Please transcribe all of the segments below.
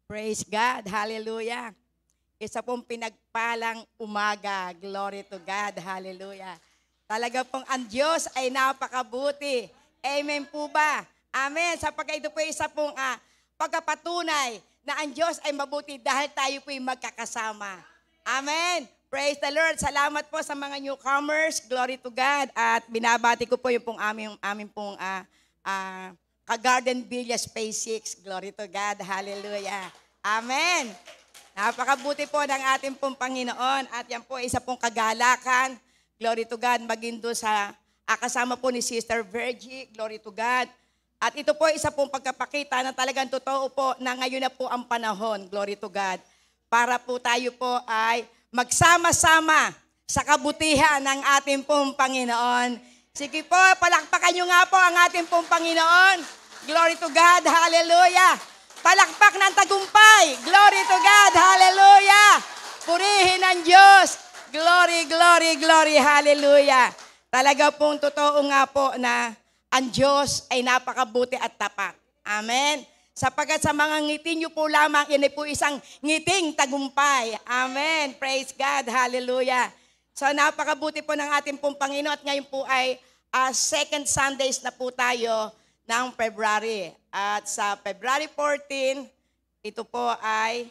Praise God. Hallelujah. Isa pong pinagpalang umaga. Glory to God. Hallelujah. Talaga pong ang Diyos ay napakabuti. Amen po ba? Amen. Sapagkat ito po isa pong pagkapatunay na ang Diyos ay mabuti dahil tayo po ay magkakasama. Amen. Praise the Lord. Salamat po sa mga newcomers. Glory to God. At binabati ko po yung pong aming pong Ka-Garden Villa Space 6. Glory to God. Hallelujah. Amen. Napakabuti po ng ating pong Panginoon. At yan po isa pong kagalakan. Glory to God. Maging doon sa kasama po ni Sister Virgie. Glory to God. At ito po isa pong pagkapakita na talagang totoo po na ngayon na po ang panahon. Glory to God. Para po tayo po ay magsama-sama sa kabutihan ng ating pong Panginoon. Sige po, palakpakan nyo nga po ang ating pong Panginoon. Glory to God, hallelujah. Palakpak ng tagumpay. Glory to God, hallelujah. Purihin ang Diyos. Glory, glory, glory, hallelujah. Talaga pong totoo nga po na ang Diyos ay napakabuti at tapat. Amen. Sapagkat sa mga ngiti nyo po lamang, yan ay po isang ngiting tagumpay. Amen. Praise God. Hallelujah. So napakabuti po ng ating pong Panginoon at ngayon po ay second Sundays na po tayo ng February. At sa February 14, ito po ay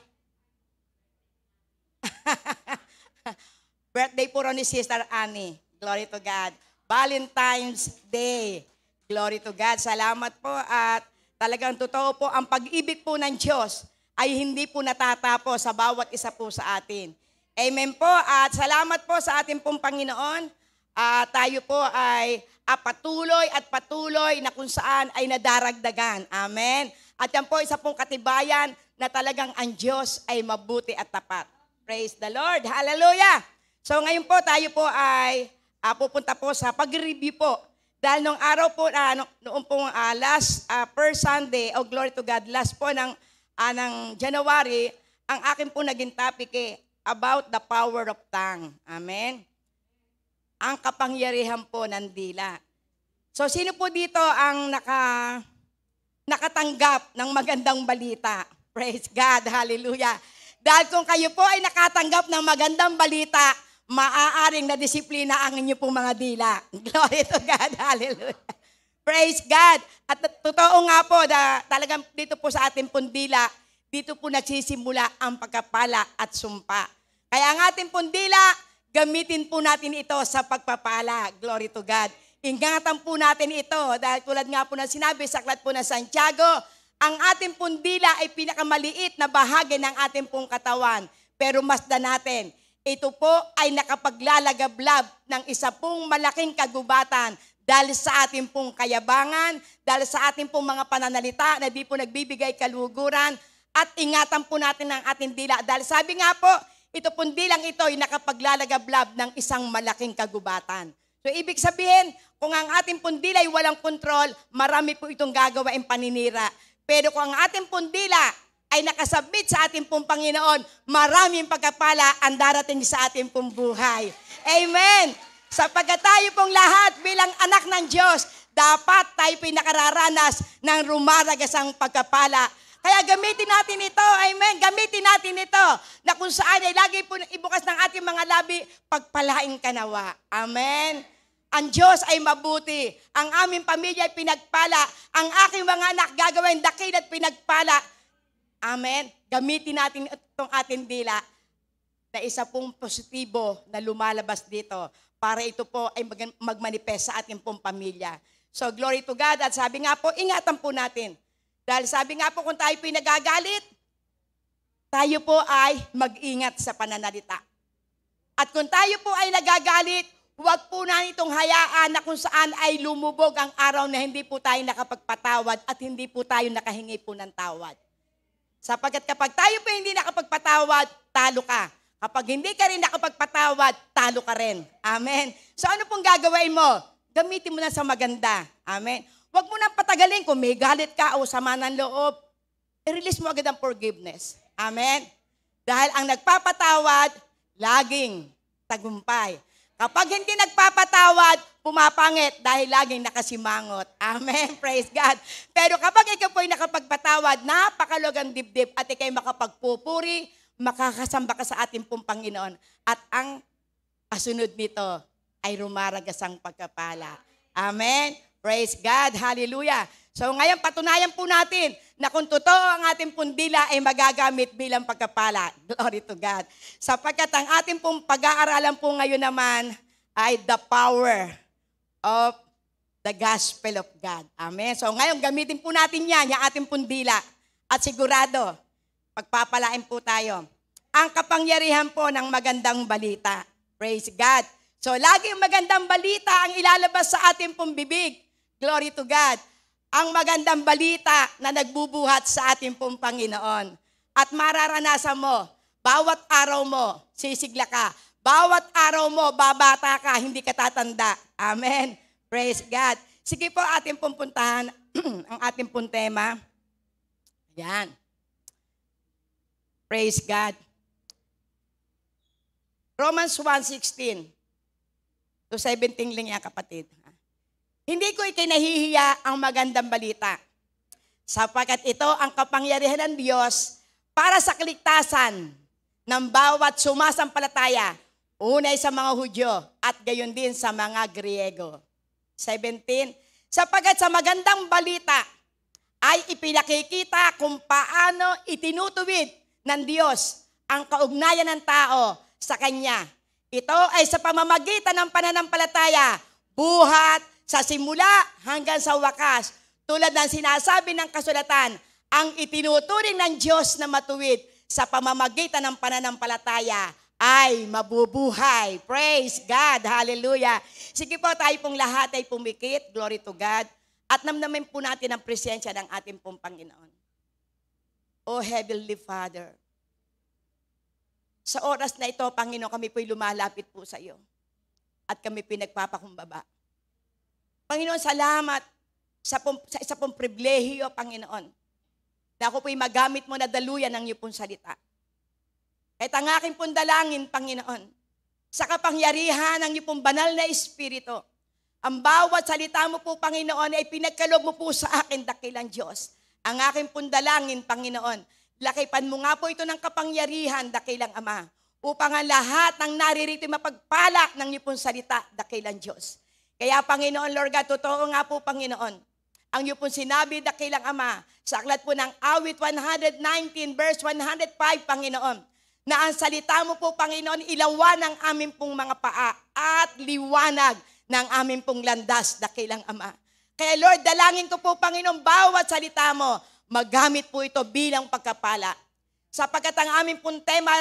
birthday po ron ni Sister Annie. Glory to God. Valentine's Day. Glory to God. Salamat po at talagang totoo po, ang pag-ibig po ng Diyos ay hindi po natatapos sa bawat isa po sa atin. Amen po at salamat po sa ating pong Panginoon. Tayo po ay patuloy na kung saan ay nadaragdagan. Amen. At yan po isa pong katibayan na talagang ang Diyos ay mabuti at tapat. Praise the Lord. Hallelujah. So ngayon po tayo po ay pupunta po sa pag-review po. Dahil nung araw po, noong pong last first Sunday, glory to God, last po ng January, ang akin po naging topic about the power of tongue. Amen. Ang kapangyarihan po ng dila. So sino po dito ang nakatanggap ng magandang balita? Praise God, hallelujah. Dahil kung kayo po ay nakatanggap ng magandang balita, maaaring na disiplina ang inyo pong mga dila. Glory to God. Hallelujah. Praise God. At totoo nga po, talagang dito po sa ating pong dila, dito po nagsisimula ang pagkapala at sumpa. Kaya ang ating pong dila, gamitin po natin ito sa pagpapala. Glory to God. Ingatan po natin ito dahil tulad nga po na sinabi sa aklat po ng Santiago, ang ating pong dila ay pinakamaliit na bahagi ng ating pong katawan. Pero masdan natin, ito po ay nakapaglalagablab ng isa pong malaking kagubatan dahil sa ating pong kayabangan, dahil sa ating pong mga pananalita na di po nagbibigay kaluguran at ingatan po natin ang ating dila. Dahil sabi nga po, ito pong dilang ito ay nakapaglalagablab ng isang malaking kagubatan. So ibig sabihin, kung ang ating pong dila ay walang kontrol, marami po itong gagawain paninira. Pero kung ang ating pong dila ay nakasabit sa ating pong Panginoon, maraming pagkapala ang darating sa ating pong buhay. Amen! Sapagkat tayo pong lahat bilang anak ng Diyos, dapat tayo po'y nakararanas ng rumaragasang pagkapala. Kaya gamitin natin ito, amen, gamitin natin ito, na kung saan ay lagi po ibukas ng ating mga labi, pagpalaing kanawa. Amen! Ang Diyos ay mabuti, ang aming pamilya ay pinagpala, ang aking mga anak gagawin dakil at pinagpala. Amen. Gamitin natin itong ating dila na isa pong positibo na lumalabas dito para ito po ay magmanifest sa ating pong pamilya. So, glory to God. At sabi nga po, ingatan po natin. Dahil sabi nga po, kung tayo po ay nagagalit, tayo po ay mag-ingat sa pananalita. At kung tayo po ay nagagalit, huwag po na itong hayaan na kung saan ay lumubog ang araw na hindi po tayo nakapagpatawad at hindi po tayo nakahingi po ng tawad. Sapagkat kapag tayo po hindi nakapagpatawad, talo ka. Kapag hindi ka rin nakapagpatawad, talo ka rin. Amen. So ano pong gagawin mo? Gamitin mo na sa maganda. Amen. Huwag mo na patagalin kung may galit ka o sama ng loob. I-release mo agad ang forgiveness. Amen. Dahil ang nagpapatawad, laging tagumpay. Kapag hindi nagpapatawad, pumapangit dahil laging nakasimangot. Amen. Praise God. Pero kapag ikaw po'y nakapagpatawad, napakalugang dibdib at ikay makapagpupuri, makakasamba ka sa ating pong Panginoon. At ang kasunod nito ay rumaragas ang pagkapala. Amen. Praise God. Hallelujah. So ngayon, patunayan po natin na kung totoo ang ating pong dila ay magagamit bilang pagkapala. Glory to God. Sapagkat ang ating pong pag-aaralan po ngayon naman ay the power of the gospel of God. Amen. So ngayon, gamitin po natin yan, yung ating pong dila. At sigurado, pagpapalain po tayo. Ang kapangyarihan po ng magandang balita. Praise God. So lagi yung magandang balita ang ilalabas sa ating pong bibig. Glory to God. Ang magandang balita na nagbubuhat sa ating pong Panginoon. At mararanasan mo, bawat araw mo, sisigla ka. Bawat araw mo, babata ka, hindi ka tatanda. Amen. Praise God. Sige po, ating pong puntahan ang ating pong tema. Ayan. Praise God. Romans 1:16 to 17 lang yan, kapatid. Hindi ko ikinahihiya ang magandang balita, sapagkat ito ang kapangyarihan ng Diyos para sa kaligtasan ng bawat sumasampalataya, unay sa mga Hudyo at gayon din sa mga Griego. 17, sapagkat sa magandang balita ay ipinakikita kung paano itinutuwid ng Diyos ang kaugnayan ng tao sa Kanya. Ito ay sa pamamagitan ng pananampalataya, buhat, sa simula hanggang sa wakas, tulad ng sinasabi ng kasulatan, ang itinuturing ng Diyos na matuwid sa pamamagitan ng pananampalataya ay mabubuhay. Praise God. Hallelujah. Sige po, tayo pong lahat ay pumikit. Glory to God. At namnamin po natin ang presensya ng ating pong Panginoon. O Heavenly Father, sa oras na ito, Panginoon, kami po'y lumalapit po sa iyo. At kami pinagpapakumbaba. Panginoon, salamat sa isa pong pribilehiyo, Panginoon, na ako po'y magamit mo na daluyan ng iyo pong salita. Kahit ang aking pong dalangin, Panginoon, sa kapangyarihan ng iyo pong banal na Espiritu, ang bawat salita mo po, Panginoon, ay pinagkaloob mo po sa akin, dakilang Diyos. Ang aking pong dalangin, Panginoon, lakipan mo nga po ito ng kapangyarihan, dakilang Ama, upang ang lahat ng naririto mapagpala ng iyo pong salita, dakilang Diyos. Kaya, Panginoon, Lord God, totoo nga po, Panginoon, ang iyo pong sinabi, dakilang Ama, sa aklat po ng awit 119, verse 105, Panginoon, na ang salita mo po, Panginoon, ilawan ng aming pong mga paa at liwanag ng aming pong landas, dakilang Ama. Kaya, Lord, dalangin ko po, Panginoon, bawat salita mo, magamit po ito bilang pagkapala. Sapagkat ang aming pong tema,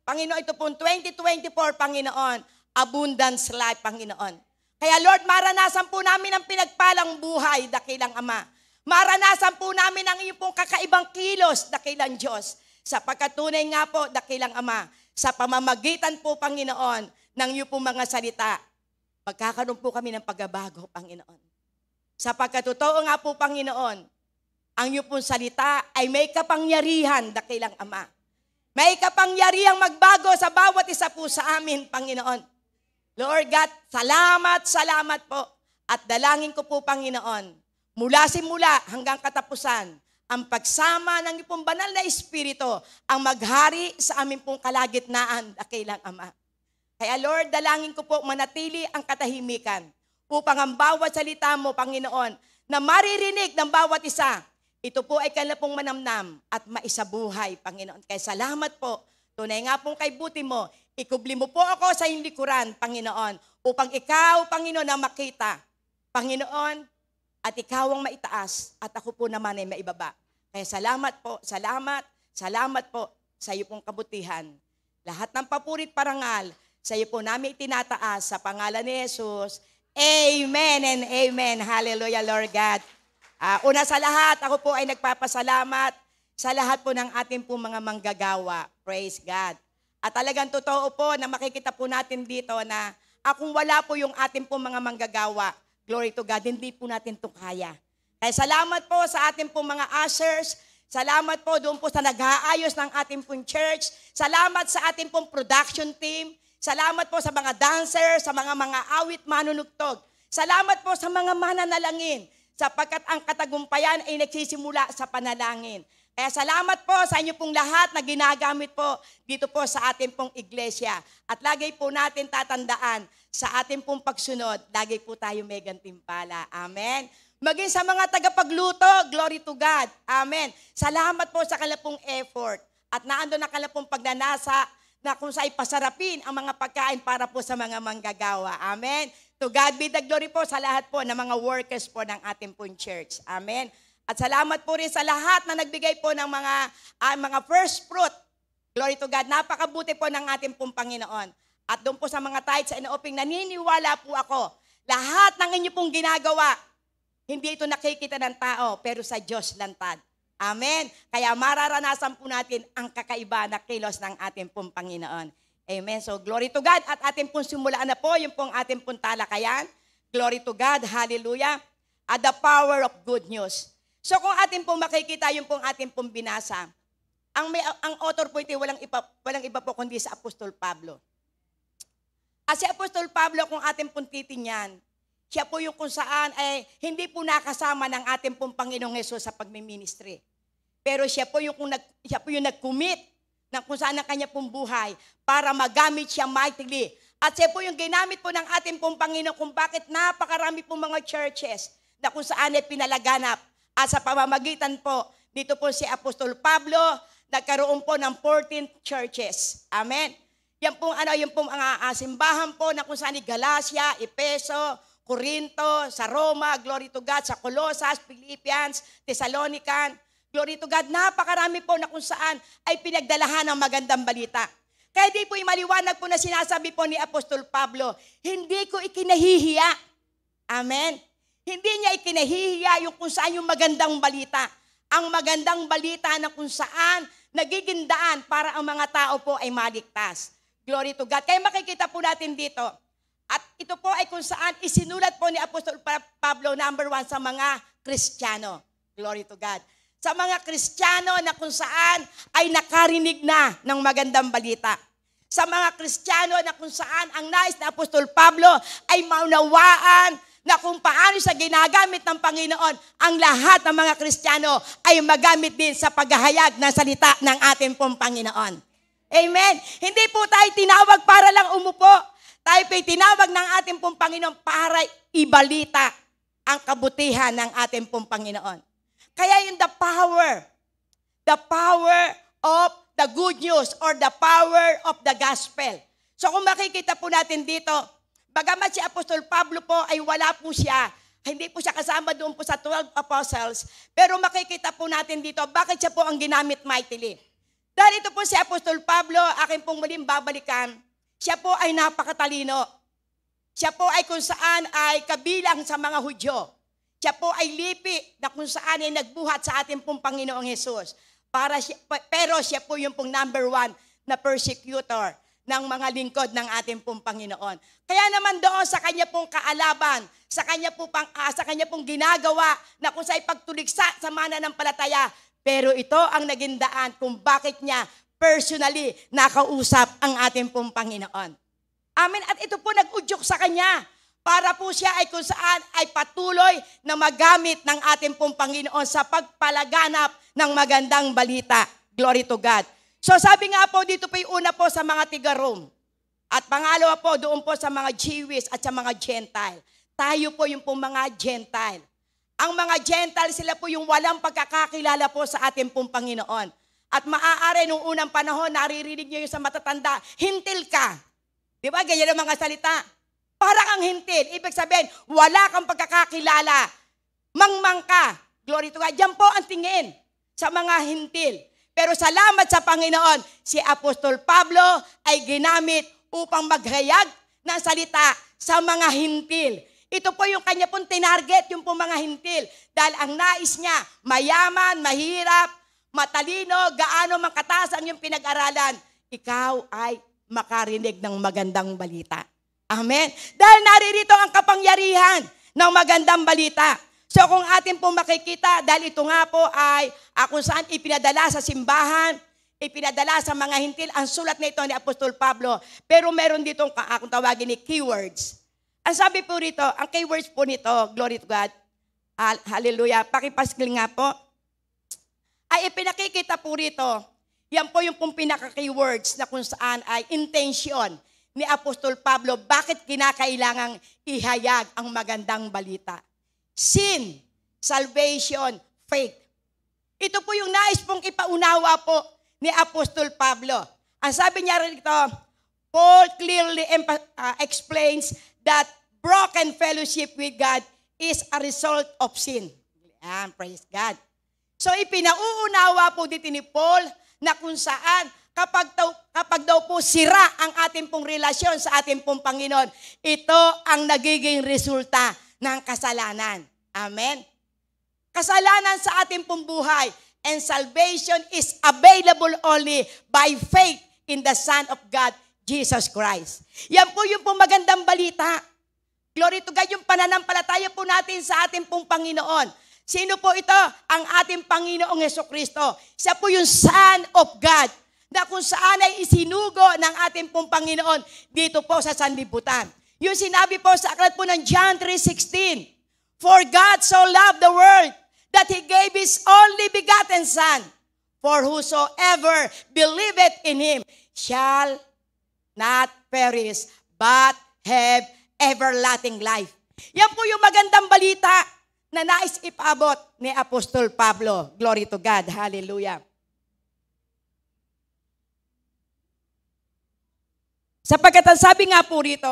Panginoon, ito pong 2024, Panginoon, abundance life, Panginoon. Kaya Lord, maranasan po namin ang pinagpalang buhay, dakilang Ama. Maranasan po namin ang iyong pong kakaibang kilos, dakilang Diyos. Sapagkat tunay nga po, dakilang Ama, sa pamamagitan po, Panginoon, ng iyong pong mga salita, magkakaroon po kami ng pagbabago, Panginoon. Sapagkat totoo nga po, Panginoon, ang iyong pong salita ay may kapangyarihan, dakilang Ama. May kapangyarihang magbago sa bawat isa po sa amin, Panginoon. Lord God, salamat po. At dalangin ko po, Panginoon, mula simula hanggang katapusan, ang pagsama ng iyong banal na Espiritu ang maghari sa aming pong kalagitnaan, dakilang Ama. Kaya Lord, dalangin ko po manatili ang katahimikan upang ang bawat salita mo, Panginoon, na maririnig ng bawat isa, ito po ay kailan pong manamnam at maisabuhay, Panginoon. Kaya salamat po. Tunay nga pong kay buti mo, ikubli mo po ako sa iyong likuran, Panginoon, upang ikaw, Panginoon, na makita, Panginoon, at ikaw ang maitaas, at ako po naman ay maibaba. Kaya salamat po sa iyo pong kabutihan. Lahat ng papurit parangal, sa iyo po namin itinataas sa pangalan ni Jesus. Amen and amen. Hallelujah, Lord God. Una sa lahat, ako po ay nagpapasalamat sa lahat po ng ating po mga manggagawa. Praise God. At talagang totoo po na makikita po natin dito na kung wala po yung ating po mga manggagawa, glory to God, hindi po natin ito kaya. Kaya salamat po sa ating po mga ushers, salamat po doon po sa nag-aayos ng ating pong church, salamat sa ating pong production team, Salamat po sa mga dancer, sa mga awit manunugtog. Salamat po sa mga mananalangin, sapagkat ang katagumpayan ay nagsisimula sa panalangin. Kaya salamat po sa inyo pong lahat na ginagamit po dito po sa ating pong iglesia. At lagi po natin tatandaan, sa ating pong pagsunod, lagi po tayo may gantimpala. Amen. Maging sa mga tagapagluto, glory to God. Amen. Salamat po sa kanilang pong effort. At naando na kanilang pong pagnanasa na kung saan pasarapin ang mga pagkain para po sa mga manggagawa. Amen. To God be the glory po sa lahat po ng mga workers po ng ating pong church. Amen. At salamat po rin sa lahat na nagbigay po ng mga first fruit. Glory to God. Napakabuti po ng ating pong Panginoon. At doon po sa mga tithes and offering, naniniwala po ako, lahat ng inyo pong ginagawa, hindi ito nakikita ng tao, pero sa Diyos lantad. Amen. Kaya mararanasan po natin ang kakaiba na kilos ng ating pong Panginoon. Amen. So glory to God. At ating pong simulaan na po yung pong ating pong talakayan. Glory to God. Hallelujah. At the power of good news. So kung atin pong makikita yung pong atin pong binasa, ang author po ito walang iba po kundi sa Apostol Pablo. At si Apostol Pablo, kung atin pong titingnan, siya po yung kung saan ay hindi po nakasama ng ating pong Panginoong Hesus sa pagmiministry. Pero siya po yung nag-commit na kung saan ang kanya pong buhay para magamit siya mightily. At siya po yung ginamit po ng ating pong Panginoon kung bakit napakarami pong mga churches na kung saan ay pinalaganap. At sa pamamagitan po, dito po si Apostol Pablo, nagkaroon po ng 14 churches. Amen. Yan pong yung pong simbahan po na kung saan Galacia, Efeso, Corinto, sa Roma, glory to God, sa Colosas, Philippians, Thessalonican, glory to God. Napakarami po na kung saan ay pinagdalahan ng magandang balita. Kaya di po maliwanag po na sinasabi po ni Apostol Pablo, hindi ko ikinahihiya. Amen. Hindi niya ikinahihiya yung kung saan yung magandang balita. Ang magandang balita na kung saan nagiging daan para ang mga tao po ay maligtas. Glory to God. Kaya makikita po natin dito. At ito po ay kung saan isinulat po ni Apostol Pablo, number 1, sa mga Kristiyano. Glory to God. Sa mga Kristiyano na kung saan ay nakarinig na ng magandang balita. Sa mga Kristiyano na kung saan ang nais na Apostol Pablo ay maunawaan na kung paano sa ginagamit ng Panginoon, ang lahat ng mga Kristiyano ay magamit din sa paghahayag ng salita ng ating pong Panginoon. Amen. Hindi po tayo tinawag para lang umupo. Tayo po tinawag ng ating pong Panginoon para ibalita ang kabutihan ng ating pong Panginoon. Kaya yung the power of the good news or the power of the gospel. So kung makikita po natin dito, bagamat si Apostol Pablo po ay wala po siya, hindi po siya kasama doon po sa 12 apostles, pero makikita po natin dito, bakit siya po ang ginamit mightily? Dahil ito po si Apostol Pablo, akin pong muling babalikan, siya po ay napakatalino. Siya po ay kung saan ay kabilang sa mga Hudyo. Siya po ay lipi na kung saan ay nagbuhat sa ating pong Panginoong Hesus. Pero siya po yung pong number 1 na persecutor ng mga lingkod ng ating pong Panginoon. Kaya naman doon sa kanya pong kaalaban, sa kanya pong ginagawa na kung sa'y pagtuligsa sa mananampalataya, pero ito ang naging daan kung bakit niya personally nakausap ang ating pong Panginoon. Amen. At ito po nag-udyok sa kanya para po siya ay kung saan ay patuloy na magamit ng ating pong Panginoon sa pagpalaganap ng magandang balita. Glory to God. So sabi nga po dito po yung una po sa mga tiga-Rome. At pangalawa po doon po sa mga Jewish at sa mga Gentile. Tayo po yung pong mga Gentile. Ang mga Gentile, sila po yung walang pagkakakilala po sa ating pong Panginoon. At maaari nung unang panahon, naririnig niyo yung sa matatanda, hintil ka. Di ba? Ganyan ang mga salita. Parang ang hintil. Ibig sabihin, wala kang pagkakakilala. Mangmang ka. Glory to God. Diyan po ang tingin sa mga hintil. Pero salamat sa Panginoon, si Apostol Pablo ay ginamit upang maghayag ng salita sa mga hintil. Ito po yung kanya pong tinarget, yung pong mga hintil. Dahil ang nais niya, mayaman, mahirap, matalino, gaano man kataas ang iyong pinag-aralan, ikaw ay makarinig ng magandang balita. Amen? Dahil naririto ang kapangyarihan ng magandang balita. So kung atin pong makikita, dahil ito nga po ay kung saan ipinadala sa simbahan, ipinadala sa mga hintil ang sulat na ito ni Apostol Pablo. Pero meron ditong kung tawagin ni keywords. Ang sabi po rito, ang keywords po nito, glory to God, hallelujah, pakipaskil nga po, ay ipinakikita po rito, yan po yung pinaka-keywords na kung saan ay intention ni Apostol Pablo, bakit kinakailangang ihayag ang magandang balita. Sin, salvation, faith. Ito po yung nais pong ipaunawa po ni Apostol Pablo. Ang sabi niya rito, Paul clearly explains that broken fellowship with God is a result of sin. Ayan, praise God. So ipinauunawa po dito ni Paul na kung saan kapag daw po sira ang ating pong relasyon sa ating pong Panginoon, ito ang nagiging resulta ng kasalanan. Amen? Kasalanan sa ating pong buhay and salvation is available only by faith in the Son of God, Jesus Christ. Yan po yung pong magandang balita. Glory to God, yung pananampalataya po natin sa ating pong Panginoon. Sino po ito? Ang ating Panginoong Jesucristo. Siya po yung Son of God na kung saan ay isinugo ng ating pong Panginoon dito po sa sanlibutan. Yung sinabi po sa aklat po ng John 3:16, For God so loved the world that He gave His only begotten Son, for whosoever believeth in Him shall not perish, but have everlasting life. Yan po yung magandang balita na nais ipaabot ni Apostol Pablo. Glory to God. Hallelujah. Sapagkat ang sabi nga po rito,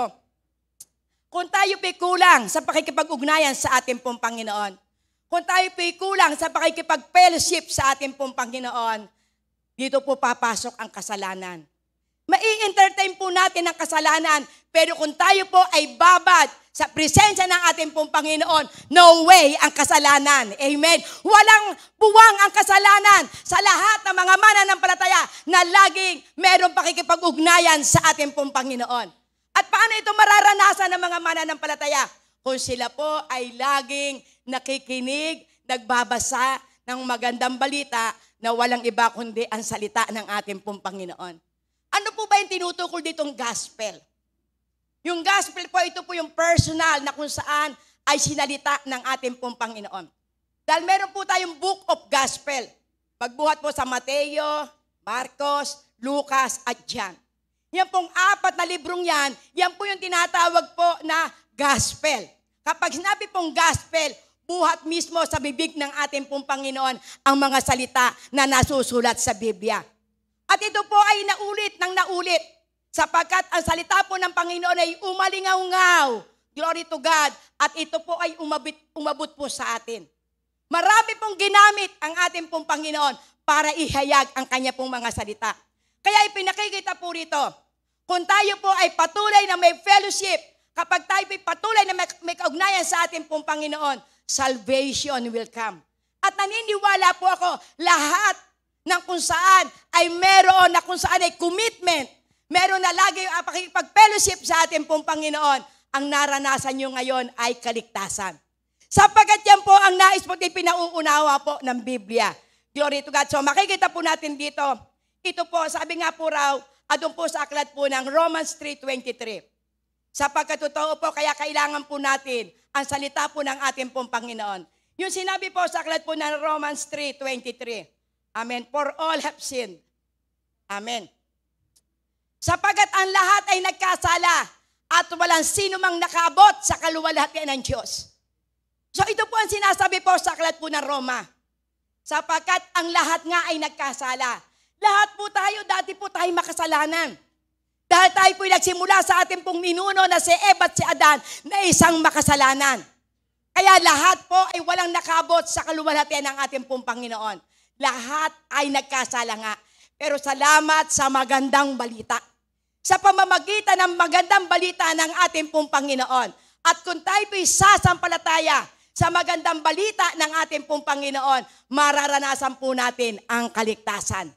kung tayo po'y kulang sa pakikipag-ugnayan sa ating pong Panginoon, kung tayo po'y kulang sa pakikipag-fellowship sa ating pong Panginoon, dito po papasok ang kasalanan. Mai-entertain po natin ang kasalanan, pero kung tayo po ay babad sa presensya ng ating pong Panginoon, no way ang kasalanan. Amen. Walang buwang ang kasalanan sa lahat ng mga mananampalataya na laging merong pakikipag-ugnayan sa ating pong Panginoon. At paano ito mararanasan ng mga mananampalataya? Kung sila po ay laging nakikinig, nagbabasa ng magandang balita na walang iba kundi ang salita ng ating pong Panginoon. Ano po ba yung tinutukol ditong gospel? Yung gospel po, ito po yung personal na kung saan ay sinalita ng ating pong Panginoon. Dahil meron po tayong book of gospel. Pagbuhat po sa Mateo, Marcos, Lucas, at John. Yan pong 4 na librong yan po yung tinatawag po na gospel. Kapag sinabi pong gospel, buhat mismo sa bibig ng ating pong Panginoon ang mga salita na nasusulat sa Biblia. At ito po ay naulit ng naulit sapagkat ang salita po ng Panginoon ay umalingaw-ngaw. Glory to God. At ito po ay umabot po sa atin. Marami pong ginamit ang ating pong Panginoon para ihayag ang kanya pong mga salita. Kaya ipinakikita po rito, kung tayo po ay patuloy na may fellowship, kapag tayo po ay patuloy na may kaugnayan sa ating pong Panginoon, salvation will come. At naniniwala po ako, lahat ng kung saan ay meron na kung saan ay commitment, meron na lagi yung pakikipag-fellowship sa ating pong Panginoon, ang naranasan nyo ngayon ay kaligtasan. Sapagkat yan po ang nais po pinauunawa po ng Biblia. Glory to God. So makikita po natin dito, ito po, sabi nga po raw, adun po sa aklat po ng Romans 3:23. Sapagkat totoo po, kaya kailangan po natin ang salita po ng ating pong Panginoon. Yung sinabi po sa aklat po ng Romans 3:23. Amen. For all have sinned. Amen. Sapagkat ang lahat ay nagkasala at walang sino mang nakaabot sa kaluwalhatian ng Diyos. So ito po ang sinasabi po sa aklat po ng Roma. Sapagkat ang lahat nga ay nagkasala. Lahat po tayo, dati po tayo makasalanan. Dahil tayo po'y nagsimula sa ating pong ninuno na si Eva at si Adan na isang makasalanan. Kaya lahat po ay walang nakabot sa kaluwalhatian ng ating pong Panginoon. Lahat ay nagkasala nga. Pero salamat sa magandang balita. Sa pamamagitan ng magandang balita ng ating pong Panginoon. At kung tayo po'y sasampalataya sa magandang balita ng ating pong Panginoon, mararanasan po natin ang kaligtasan.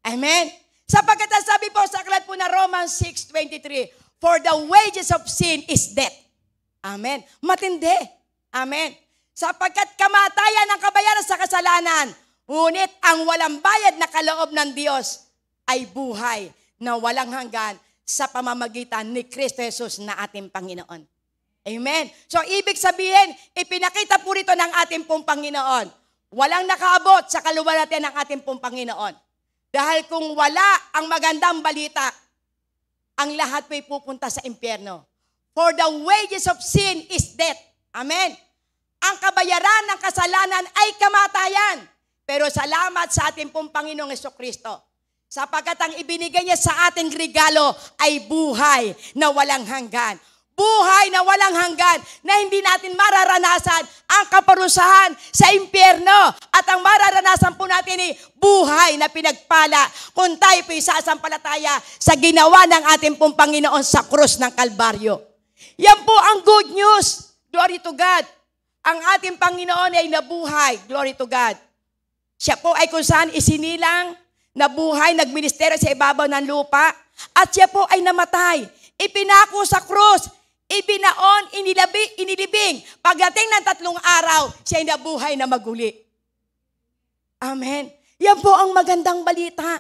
Amen? Sapagkat ang sabi po sa aklat po na Romans 6:23, for the wages of sin is death. Amen? Matindi. Amen? Sapagkat kamatayan ang kabayaran sa kasalanan, ngunit ang walang bayad na kaloob ng Diyos ay buhay na walang hanggan sa pamamagitan ni Kristo Jesus na ating Panginoon. Amen. So, ibig sabihin, ipinakita po rito ng ating pong Panginoon. Walang nakaabot sa kaluwalhatian ng ating pong Panginoon. Dahil kung wala ang magandang balita, ang lahat po'y pupunta sa impyerno. For the wages of sin is death. Amen. Ang kabayaran ng kasalanan ay kamatayan. Pero salamat sa ating pong Panginoong Jesucristo. Sapagkat ang ibinigay niya sa ating regalo ay buhay na walang hanggan. Buhay na walang hanggan na hindi natin mararanasan ang kaparusahan sa impyerno. At ang mararanasan po natin ay buhay na pinagpala kung tayo po'y sasampalataya sa ginawa ng ating pong Panginoon sa krus ng Kalbaryo. Yan po ang good news. Glory to God. Ang ating Panginoon ay nabuhay. Glory to God. Siya po ay kung saan isinilang, nabuhay, nagministeryo sa ibabaw ng lupa, at siya po ay namatay. Ipinako sa krus, ibinaon, inilibing. Pagdating ng 3 araw, siya ay nabuhay na maguli. Amen. Yan po ang magandang balita.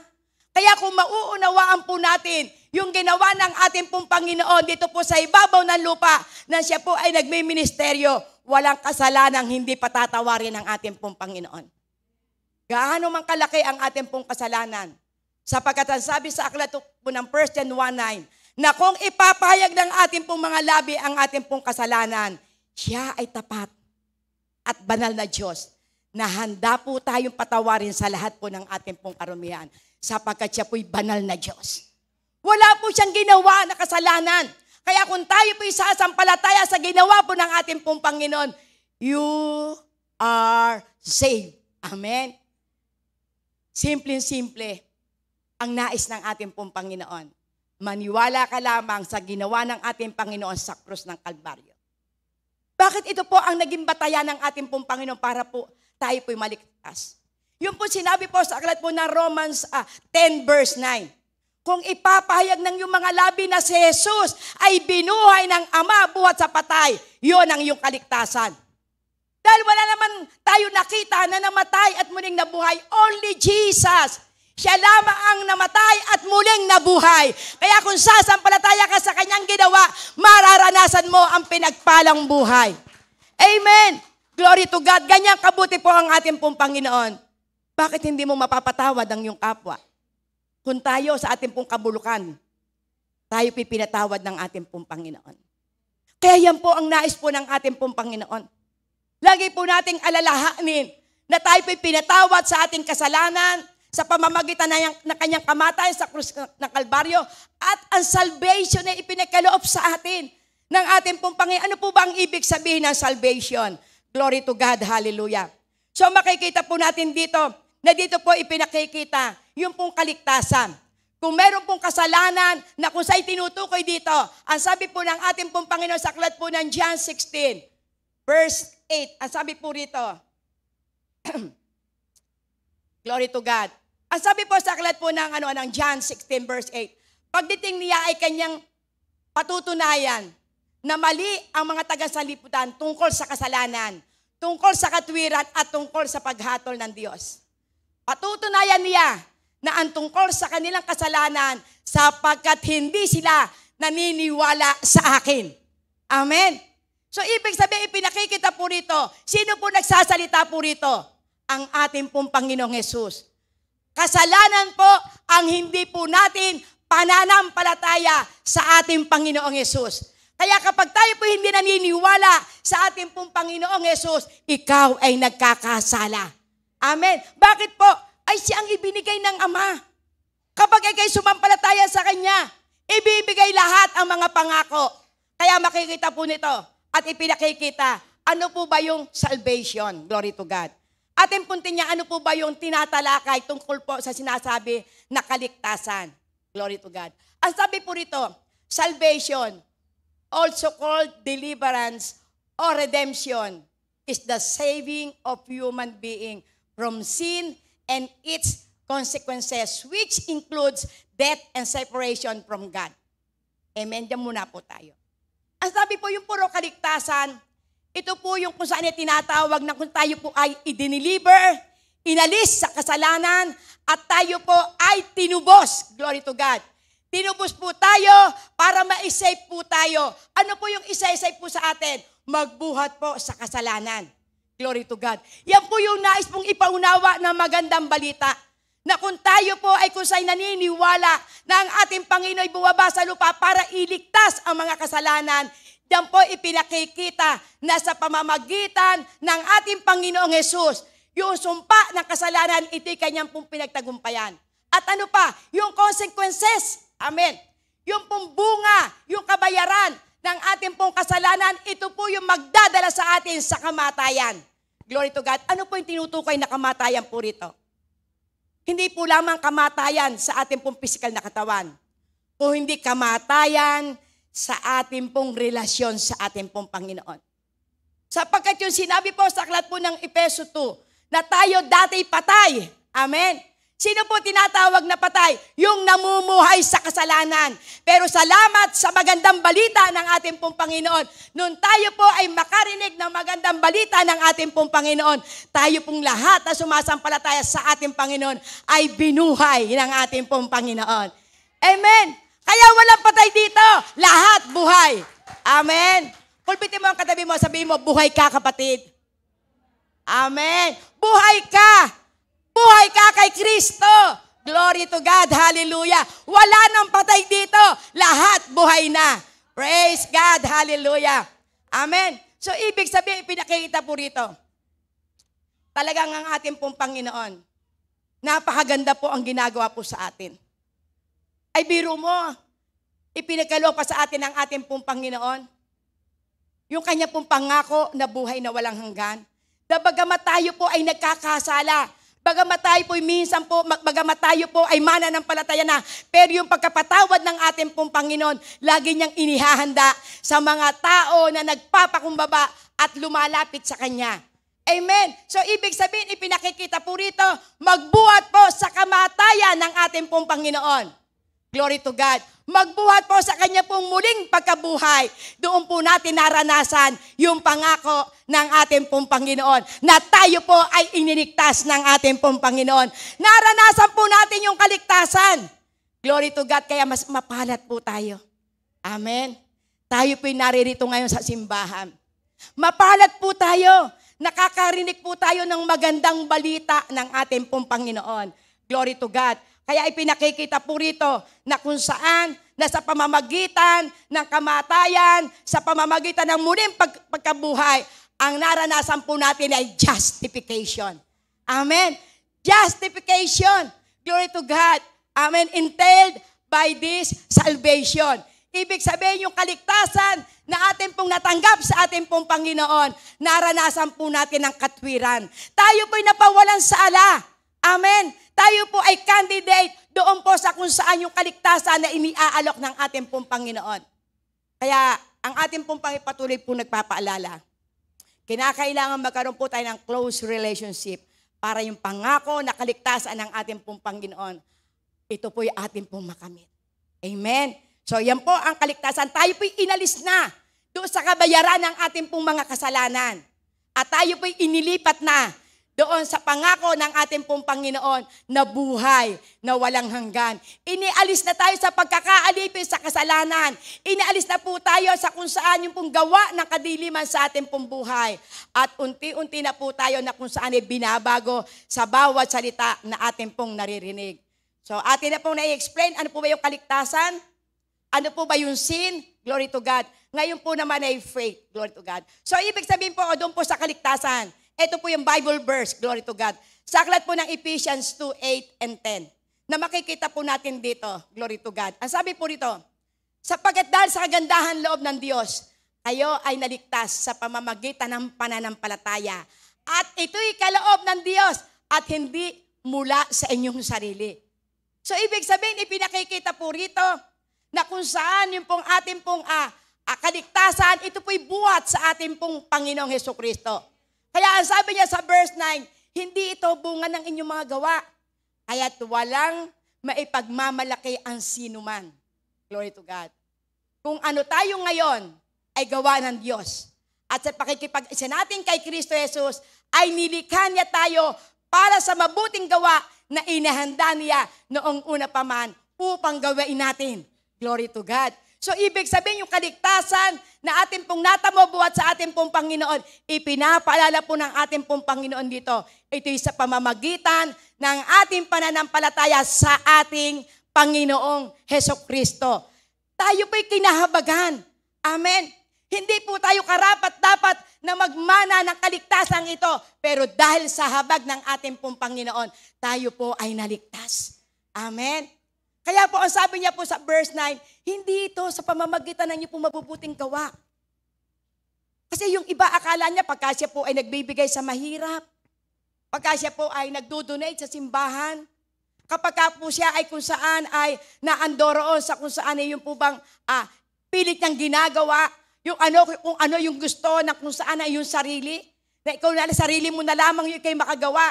Kaya kung mauunawaan po natin yung ginawa ng ating pong Panginoon dito po sa ibabaw ng lupa, na siya po ay nagmiministeryo, walang kasalanang hindi patatawarin ng ating pong Panginoon. Gaano man kalaki ang ating pong kasalanan. Sapagkat ang sabi sa aklat po ng 1 John 1:9, na kung ipapahayag ng ating pong mga labi ang ating pong kasalanan, siya ay tapat at banal na Diyos, na handa po tayong patawarin sa lahat po ng ating pong karumihan, sapagkat siya po'y banal na Diyos. Wala po siyang ginawa na kasalanan. Kaya kung tayo po'y sasampalataya sa ginawa po ng ating pong Panginoon, you are saved. Amen. Simple-simple ang nais ng ating pong Panginoon. Maniwala ka lamang sa ginawa ng ating Panginoon sa krus ng Kalbaryo. Bakit ito po ang naging batayan ng ating pong Panginoon para po tayo po'y maligtas? Yung po sinabi po sa aklat po ng Romans 10 verse 9. Kung ipapahayag ng yung mga labi na si Jesus ay binuhay ng Ama buhat sa patay, yun ang iyong kaligtasan. Dahil wala naman tayo nakita na namatay at muling nabuhay. Only Jesus. Siya lamang ang namatay at muling nabuhay. Kaya kung sasampalataya ka sa kanyang ginawa, mararanasan mo ang pinagpalang buhay. Amen. Glory to God. Ganyan kabuti po ang ating pong Panginoon. Bakit hindi mo mapapatawad ang iyong kapwa? Kung tayo sa ating pong kabulukan, tayo pinatawad ng ating pong Panginoon. Kaya yan po ang nais po ng ating pong Panginoon. Lagi po nating alalahanin na tayo pinatawad sa ating kasalanan, sa pamamagitan na kanyang kamatayan sa krus ng Kalbaryo, at ang salvation na ipinagkaloob sa atin ng ating pong Panginoon. Ano po ba ang ibig sabihin ng salvation? Glory to God, hallelujah. So makikita po natin dito, na dito po ipinakikita yung pong kaligtasan. Kung meron pong kasalanan na kung sa'y tinutukoy dito, ang sabi po ng ating pong Panginoon sa aklat po ng John 16, verse 8, ang sabi po rito, glory to God. Ang sabi po sa aklat po ng John 16 verse 8, pagdating niya ay kanyang patutunayan na mali ang mga taga-saliputan tungkol sa kasalanan, tungkol sa katwiran at tungkol sa paghatol ng Diyos. Patutunayan niya na ang tungkol sa kanilang kasalanan sapagkat hindi sila naniniwala sa akin. Amen. So ibig sabihin, ipinakikita po rito, sino po nagsasalita po rito? Ang ating pong Panginoong Hesus. Kasalanan po ang hindi po natin pananampalataya sa ating Panginoong Hesus. Kaya kapag tayo po hindi naniniwala sa ating pong Panginoong Hesus, ikaw ay nagkakasala. Amen. Bakit po? Ay siya ang ibinigay ng Ama. Kapag ikay sumampalataya sa Kanya, ibibigay lahat ang mga pangako. Kaya makikita po nito at ipinakikita, ano po ba yung salvation? Glory to God. Ating puntin niya, ano po ba yung tinatalakay tungkol po sa sinasabi na kaligtasan? Glory to God. Ang sabi po rito, salvation, also called deliverance or redemption, is the saving of human being from sin and its consequences, which includes death and separation from God. Amen. Diyan muna po tayo. Ang sabi po yung puro kaligtasan, ito po yung kung saan tinatawag na kung tayo po ay i-deliver, inalis sa kasalanan at tayo po ay tinubos. Glory to God. Tinubos po tayo para ma-save po tayo. Ano po yung isa-save po sa atin? Magbuhat po sa kasalanan. Glory to God. Yan po yung nais pong ipaunawa ng magandang balita. Na kung tayo po ay kusay naniniwala na ang ating Panginoon ay bumaba sa lupa para iligtas ang mga kasalanan, diyan po ipinakikita na sa pamamagitan ng ating Panginoong Hesus, yung sumpa ng kasalanan, ito'y kanyang pong pinagtagumpayan. At ano pa? Yung consequences. Amen. Yung pong bunga, yung kabayaran ng ating pong kasalanan, ito po yung magdadala sa atin sa kamatayan. Glory to God. Ano po yung tinutukoy na kamatayan po rito? Hindi po lamang kamatayan sa ating pong physical na katawan. O hindi kamatayan sa ating pong relasyon sa ating pong Panginoon. Sapagkat yung sinabi po sa aklat po ng Efeso 2, na tayo dati patay. Amen. Sino po tinatawag na patay? Yung namumuhay sa kasalanan. Pero salamat sa magandang balita ng ating pong Panginoon. Nung tayo po ay makarinig ng magandang balita ng ating pong Panginoon, tayo pong lahat na sumasampalataya sa ating Panginoon ay binuhay ng ating pong Panginoon. Amen. Kaya walang patay dito. Lahat buhay. Amen. Pulpitin mo ang katabi mo, sabihin mo, buhay ka kapatid. Amen. Buhay ka. Buhay ka kay Kristo. Glory to God. Hallelujah. Wala nang patay dito. Lahat buhay na. Praise God. Hallelujah. Amen. So, ibig sabihin, pinakikita po rito. Talagang ang ating pong Panginoon, napakaganda po ang ginagawa po sa atin. Ay, biro mo, ipinagkaloob pa sa atin ang ating pong Panginoon. Yung kanya pong pangako na buhay na walang hanggan. Bagamat tayo po ay nagkakasala, bagamat tayo po minsan po, bagamat tayo po ay mananampalataya na, pero yung pagkapatawad ng ating pong Panginoon, lagi niyang inihahanda sa mga tao na nagpapakumbaba at lumalapit sa Kanya. Amen. So, ibig sabihin, ipinakikita po rito, magbuhat po sa kamatayan ng ating pong Panginoon. Glory to God. Magbuhat po sa Kanya pong muling pagkabuhay. Doon po natin naranasan yung pangako ng ating pong Panginoon na tayo po ay iniligtas ng ating pong Panginoon. Naranasan po natin yung kaligtasan. Glory to God. Kaya mas mapalad po tayo. Amen. Tayo po'y naririto ngayon sa simbahan. Mapalad po tayo. Nakakarinig po tayo ng magandang balita ng ating pong Panginoon. Glory to God. Kaya ipinakikita po rito na kung saan, na sa pamamagitan ng kamatayan, sa pamamagitan ng muling pagkabuhay, ang naranasan po natin ay justification. Amen. Justification. Glory to God. Amen. Entailed by this salvation. Ibig sabihin yung kaligtasan na atin pong natanggap sa ating pong Panginoon, naranasan po natin ang katwiran. Tayo po'y napawalan sa ala. Amen. Tayo po ay candidate doon po sa kung saan yung kaligtasan na iniaalok ng ating pong Panginoon. Kaya ang ating pong patuloy po nagpapaalala, kinakailangan magkaroon po tayo ng close relationship para yung pangako na kaligtasan ng ating pong Panginoon, ito po yung ating pong makamit. Amen. So yan po ang kaligtasan. Tayo po'y inalis na doon sa kabayaran ng ating pong mga kasalanan. At tayo po'y inilipat na doon sa pangako ng ating pong Panginoon na buhay na walang hanggan. Inialis na tayo sa pagkakaalipin sa kasalanan. Inialis na po tayo sa kung saan yung pong gawa ng kadiliman sa ating pong buhay. At unti-unti na po tayo na kung saan ay binabago sa bawat salita na ating pong naririnig. So atin na pong na-explain, ano po ba yung kaligtasan? Ano po ba yung sin? Glory to God. Ngayon po naman ay faith. Glory to God. So ibig sabihin po, doon po sa kaligtasan, ito po yung Bible verse, glory to God. Sa aklat po ng Ephesians 2:8 and 10, na makikita po natin dito, glory to God. Ang sabi po rito, sapagkat dahil sa kagandahan loob ng Diyos, kayo ay naligtas sa pamamagitan ng pananampalataya. At ito'y kaloob ng Diyos at hindi mula sa inyong sarili. So ibig sabihin, ipinakikita po rito na kung saan yung pong ating pong kaligtasan, ito po'y buhat sa ating pong Panginoong Hesukristo. Kaya ang sabi niya sa verse 9, hindi ito bunga ng inyong mga gawa, kaya't walang maipagmamalaki ang sinuman. Glory to God. Kung ano tayo ngayon ay gawa ng Diyos. At sa pakikipag-isa natin kay Kristo Jesus, ay nilikha niya tayo para sa mabuting gawa na inihanda niya noong una pa man upang gawin natin. Glory to God. So, ibig sabihin yung kaligtasan na ating pong natamo buhat sa ating pong Panginoon, ipinapaalala po ng ating pong Panginoon dito. Ito'y sa pamamagitan ng ating pananampalataya sa ating Panginoong Hesukristo. Tayo po'y kinahabagan. Amen. Hindi po tayo karapat-dapat na magmana ng kaligtasan ito. Pero dahil sa habag ng ating pong Panginoon, tayo po ay naligtas. Amen. Kaya po ang sabi niya po sa verse 9, hindi ito sa pamamagitan ng inyong mabubuting gawa. Kasi yung iba akala niya pagka siya po ay nagbibigay sa mahirap, pagka siya po ay nagdo-donate sa simbahan, kapag po siya ay kung saan ay naandoroon sa kung saan ay yung po bang pilit niyang ginagawa, yung kung ano yung gusto na kung saan ay yung sarili, na ikaw na sarili mo na lamang yung kayo makagawa.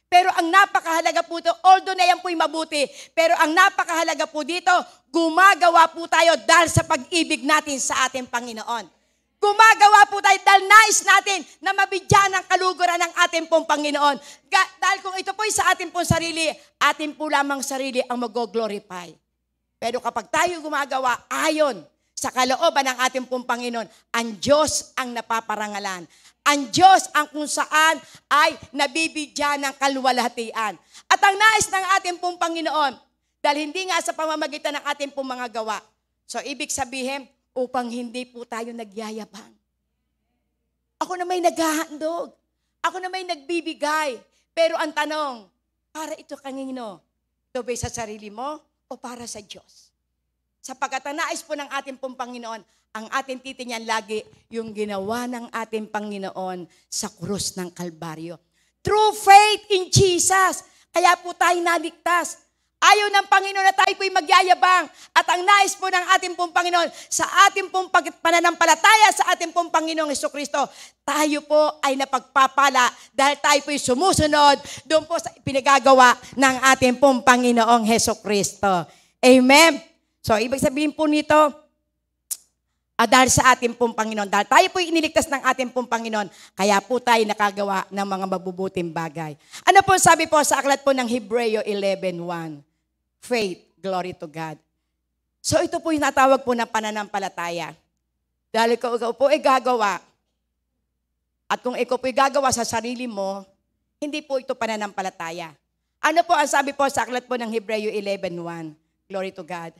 Pero ang napakahalaga po ito, although na yan po'y mabuti, pero ang napakahalaga po dito, gumagawa po tayo dahil sa pag-ibig natin sa ating Panginoon. Gumagawa po tayo dahil nais natin na mabigyan ng kaluguran ng ating pong Panginoon. Dahil kung ito po'y sa ating pong sarili, ating po lamang sarili ang mag-glorify. Pero kapag tayo gumagawa ayon sa kalooban ng ating pong Panginoon, ang Diyos ang napaparangalan. Ang Diyos ang kung saan ay nabibigyan ng kaluwalhatian. At ang nais ng ating pong Panginoon, dahil hindi nga sa pamamagitan ng ating pong mga gawa. So, ibig sabihin, upang hindi po tayo nagyayabang. Ako na may naghahandog. Ako na may nagbibigay. Pero ang tanong, para ito kanino? Ito ba sa sarili mo o para sa Diyos? Sapagkat ang nais po ng ating pong Panginoon, ang ating titingnan lagi yung ginawa ng ating Panginoon sa krus ng Kalbaryo. True faith in Jesus. Kaya po tayo naligtas. Ayaw ng Panginoon na tayo po'y magyayabang. At ang nais po ng ating pong Panginoon sa ating pong pananampalataya sa ating pong Panginoong Hesukristo, tayo po ay napagpapala dahil tayo po'y sumusunod doon po sa pinagagawa ng ating pong Panginoong Hesukristo. Amen. So, ibig sabihin po nito, dahil sa ating pong Panginoon, dahil tayo po'y iniligtas ng ating pong Panginoon, kaya po tayo nakagawa ng mga mabubuting bagay. Ano po sabi po sa aklat po ng Hebreo 11:1? Faith, glory to God. So ito po yung natawag po na pananampalataya. Dahil ikaw po ay gagawa, at kung ikaw po ay gagawa sa sarili mo, hindi po ito pananampalataya. Ano po ang sabi po sa aklat po ng Hebreo 11:1? Glory to God.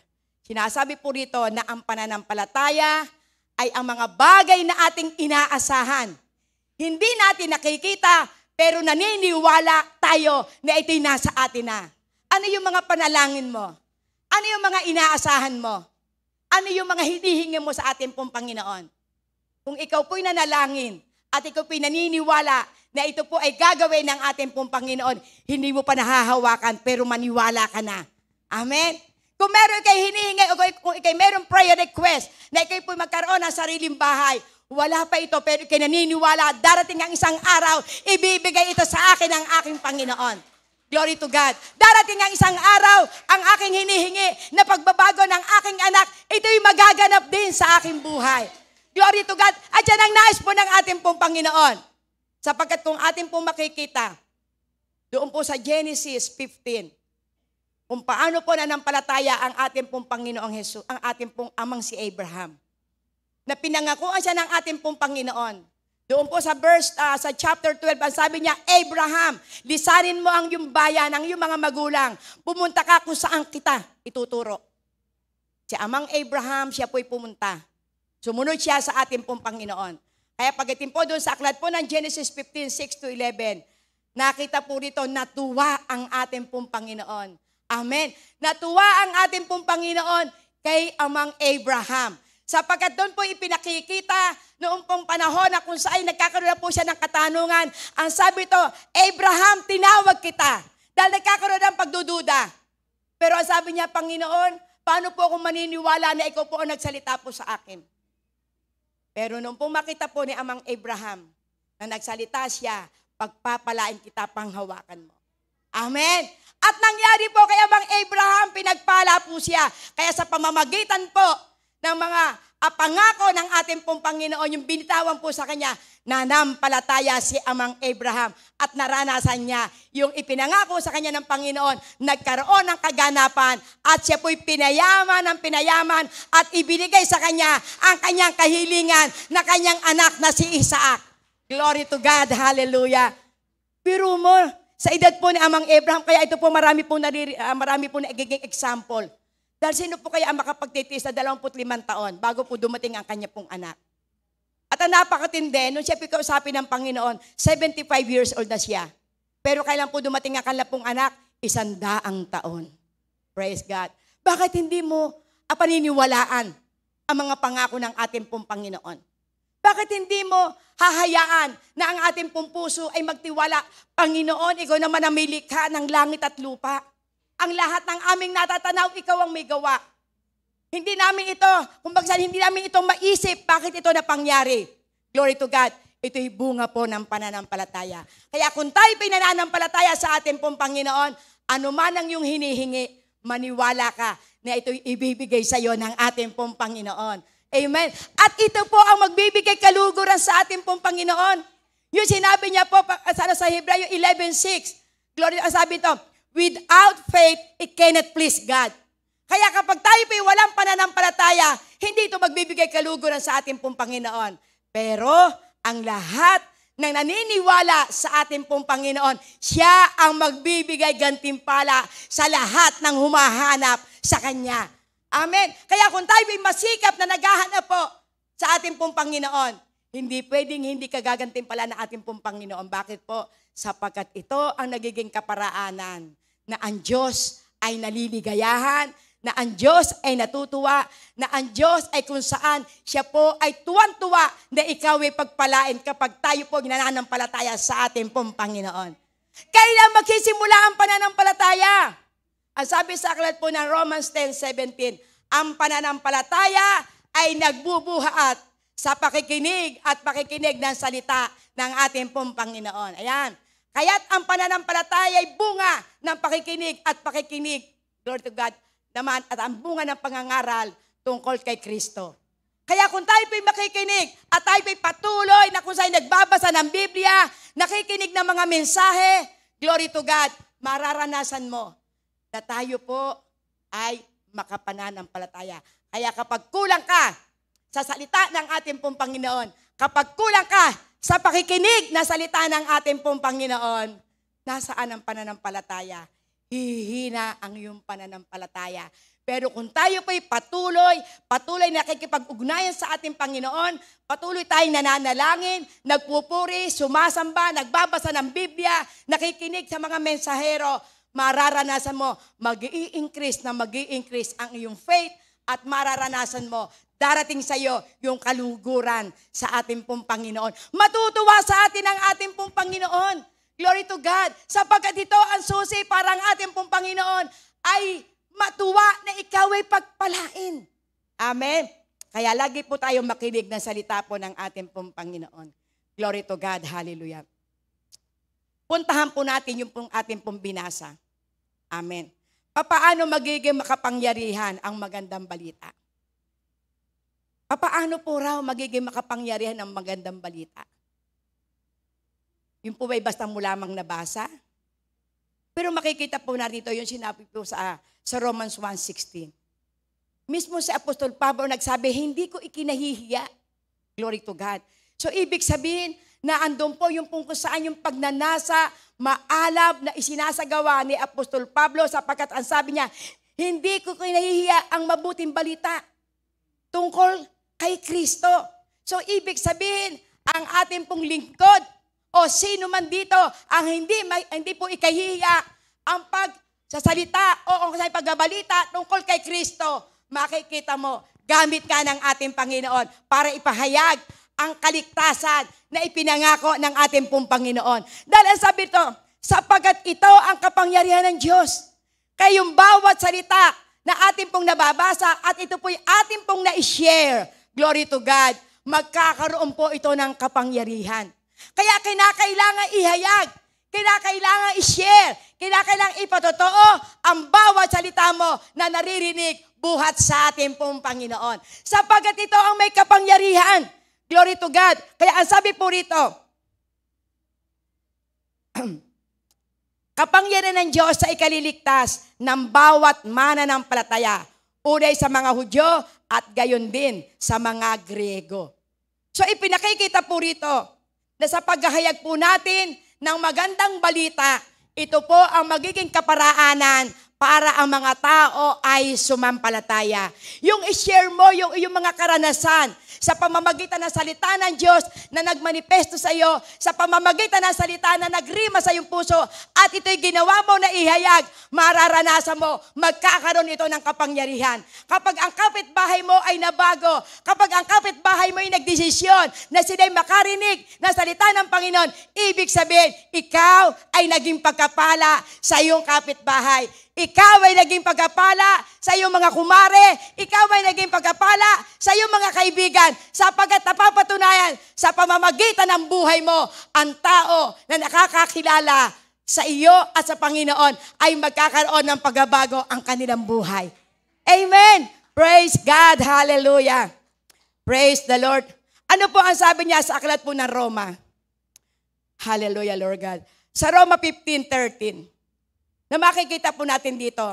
Sinasabi po rito na ang pananampalataya ay ang mga bagay na ating inaasahan. Hindi natin nakikita, pero naniniwala tayo na ito'y nasa atin na. Ano yung mga panalangin mo? Ano yung mga inaasahan mo? Ano yung mga hinihingi mo sa ating pong Panginoon? Kung ikaw po'y nanalangin at ikaw po'y naniniwala na ito po ay gagawin ng ating pong Panginoon, hindi mo pa nahahawakan, pero maniwala ka na. Amen? Kung meron kayo hinihingi o kung ikay meron prayer request na ikay po magkaroon ng sariling bahay, wala pa ito pero ikay naniniwala, darating ang isang araw, ibibigay ito sa akin ng aking Panginoon. Glory to God. Darating ang isang araw, ang aking hinihingi na pagbabago ng aking anak, ito'y magaganap din sa aking buhay. Glory to God. At yan ang nais po ng ating pong Panginoon. Sapagkat kung ating pong makikita, doon po sa Genesis 15, kung paano po nanampalataya ang ating pong Panginoong Jesus, ang ating pong amang si Abraham. Na pinangakuan siya ng ating pong Panginoon. Doon po sa sa chapter 12, ang sabi niya, Abraham, lisanin mo ang iyong bayan, ang iyong mga magulang. Pumunta ka kung saan kita ituturo. Si amang Abraham, siya po'y pumunta. Sumunod siya sa ating pong Panginoon. Kaya pagdating po doon sa aklat po ng Genesis 15:6-11, nakita po rito, natuwa ang ating pong Panginoon. Amen. Natuwa ang ating pong Panginoon kay amang Abraham. Sapagkat doon po ipinakikita noong pong panahon na kung saan nagkakaroon na po siya ng katanungan. Ang sabi ito, Abraham, tinawag kita dahil nagkakaroon ng pagdududa. Pero ang sabi niya, Panginoon, paano po akong maniniwala na ikaw po ang nagsalita po sa akin? Pero noong pong makita po ni amang Abraham na nagsalita siya, pagpapalain kita, panghawakan mo. Amen. At nangyari po kay amang Abraham, pinagpala po siya. Kaya sa pamamagitan po ng mga pangako ng ating pong Panginoon, yung binitawan po sa kanya, nanampalataya si Amang Abraham at naranasan niya yung ipinangako sa kanya ng Panginoon, nagkaroon ng kaganapan at siya po'y pinayaman ng pinayaman at ibinigay sa kanya ang kanyang kahilingan na kanyang anak na si Isaac. Glory to God, hallelujah. Pero mo, sa edad po ni Amang Abraham, kaya ito po marami po nagiging example. Dahil sino po kaya ang makapagtitiis na 25 taon bago po dumating ang kanya pong anak? At ang napakatindi, nung siya pikausapin ng Panginoon, 75 years old na siya. Pero kailan po dumating ang kanya pong anak? 100 taon. Praise God. Bakit hindi mo paniniwalaan ang mga pangako ng ating pong Panginoon? Bakit hindi mo hahayaan na ang ating pong puso ay magtiwala, Panginoon, ikaw naman ang milikha ng langit at lupa. Ang lahat ng aming natatanaw, ikaw ang may gawa. Hindi namin ito maisip bakit ito napangyari. Glory to God. Ito'y bunga po ng pananampalataya. Kaya kung tayo pinananampalataya sa ating pong Panginoon, ano man ang iyong hinihingi, maniwala ka na ito'y ibibigay sa iyo ng ating pong Panginoon. Amen. At ito po ang magbibigay kaluguran sa ating pong Panginoon. Yung sinabi niya po sa Hebreo 11:6. Glory, ang sabi ito, without faith, it cannot please God. Kaya kapag tayo po'y walang pananampalataya, hindi ito magbibigay kaluguran sa ating pong Panginoon. Pero ang lahat ng naniniwala sa ating pong Panginoon, siya ang magbibigay gantimpala sa lahat ng humahanap sa Kanya. Amen. Kaya kung tayo po'y masikap na naghahanap po sa ating pong Panginoon, hindi pwedeng hindi kagagantimpala ng ating pong Panginoon. Bakit po? Sapagkat ito ang nagiging kaparaanan na ang Diyos ay naliligayahan, na ang Diyos ay natutuwa, na ang Diyos ay kung saan siya po ay tuwan-tuwa na ikaw ay pagpalain kapag tayo po nananampalataya sa ating pong Panginoon. Kailan magsisimula ang pananampalataya? Ang sabi sa aklat po ng Romans 10:17, ang pananampalataya ay nagbubuhat sa pakikinig at pakikinig ng salita ng ating pong Panginoon. Ayan. Kaya't ang pananampalataya ay bunga ng pakikinig at pakikinig, Lord to God, naman, at ang bunga ng pangangaral tungkol kay Kristo. Kaya kung tayo po'y makikinig at tayo po'y patuloy na kung saan nagbabasa ng Biblia, nakikinig ng mga mensahe, glory to God, mararanasan mo na tayo po ay makapananampalataya. Kaya kapag kulang ka sa salita ng ating pong Panginoon, kapag kulang ka sa pakikinig na salita ng ating pong Panginoon, nasaan ang pananampalataya? Hihina ang iyong pananampalataya. Pero kung tayo po'y patuloy nakikipag-ugnayan sa ating Panginoon, patuloy tayong nananalangin, nagpupuri, sumasamba, nagbabasa ng Biblia, nakikinig sa mga mensahero, mararanasan mo, mag-i-increase ang iyong faith at mararanasan mo, darating sa iyo yung kaluguran sa ating pong Panginoon. Matutuwa sa atin ang ating pong Panginoon. Glory to God. Sapagkat ito ang susi para ang ating pong Panginoon ay matuwa na ikaw ay pagpalain. Amen. Kaya lagi po tayong makinig ng salita po ng ating pong Panginoon. Glory to God. Hallelujah. Puntahan po natin yung pong ating pong binasa. Amen. Papaano magiging makapangyarihan ang magandang balita? Papaano po raw magiging makapangyarihan ang magandang balita? Yung po ba'y basta mo lamang nabasa? Pero makikita po natin ito, yung sinabi po sa Romans 1:16. Mismo si Apostol Pablo nagsabi, hindi ko ikinahihiya. Glory to God. So ibig sabihin na andun po yung kung saan yung pagnanasa, maalab na isinasagawa ni Apostol Pablo sapagkat ang sabi niya, hindi ko kinahihiya ang mabuting balita tungkol kay Kristo. So ibig sabihin, ang ating pong lingkod o sino man dito ang hindi po ikahihiya ang pagsasalita o ang pagbabalita tungkol kay Kristo, makikita mo, gamit ka ng ating Panginoon para ipahayag ang kaligtasan na ipinangako ng ating pong Panginoon. Dahil sabi ito, sapagkat ito ang kapangyarihan ng Diyos. Kayong bawat salita na ating pong nababasa at ito po'y ating pong na-share, glory to God, magkakaroon po ito ng kapangyarihan. Kaya kinakailangan ihayag, Kinakailangan i-share. Kinakailangan ipatotoo ang bawat salita mo na naririnig buhat sa ating pong Panginoon. Sapagkat ito ang may kapangyarihan. Glory to God. Kaya ang sabi po rito, kapangyarihan ng Diyos sa ikaliligtas ng bawat mananampalataya. Unay sa mga Hudyo at gayon din sa mga Griego. So ipinakikita po rito na sa paghahayag po natin ng magandang balita, ito po ang magiging kaparaanan para ang mga tao ay sumampalataya. Yung i-share mo yung mga karanasan sa pamamagitan ng salita ng Diyos na nagmanifesto sa iyo, sa pamamagitan ng salita na nagrima sa iyong puso, at ito'y ginawa mo na ihayag, mararanasan mo, magkakaroon ito ng kapangyarihan. Kapag ang kapitbahay mo ay nabago, kapag ang kapitbahay mo ay nagdesisyon na sila'y makarinig ng salita ng Panginoon, ibig sabihin, ikaw ay naging pagkapala sa iyong kapitbahay. Ikaw ay naging pagkapala sa iyong mga kumare. Ikaw ay naging pagkapala sa iyong mga kaibigan. Sapagkat napapatunayan sa pamamagitan ng buhay mo, ang tao na nakakakilala sa iyo at sa Panginoon ay magkakaroon ng pagbabago ang kanilang buhay. Amen! Praise God! Hallelujah! Praise the Lord! Ano po ang sabi niya sa aklat po ng Roma? Hallelujah, Lord God. Sa Roma 15:13. Na makikita po natin dito,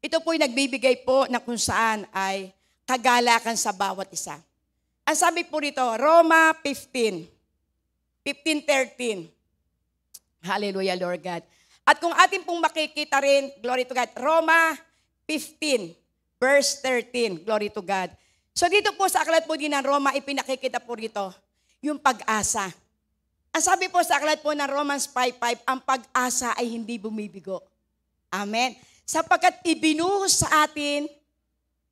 ito po'y nagbibigay po na kung saan ay kagalakan sa bawat isa. Ang sabi po rito, Roma 15:13. Hallelujah, Lord God. At kung atin pong makikita rin, glory to God, Roma 15, verse 13, glory to God. So dito po sa aklat po din ng Roma, ipinakikita po rito, yung pag-asa. Ang sabi po sa aklat po ng Romans 5:5, ang pag-asa ay hindi bumibigo. Amen. Sapagkat ibinuhos sa atin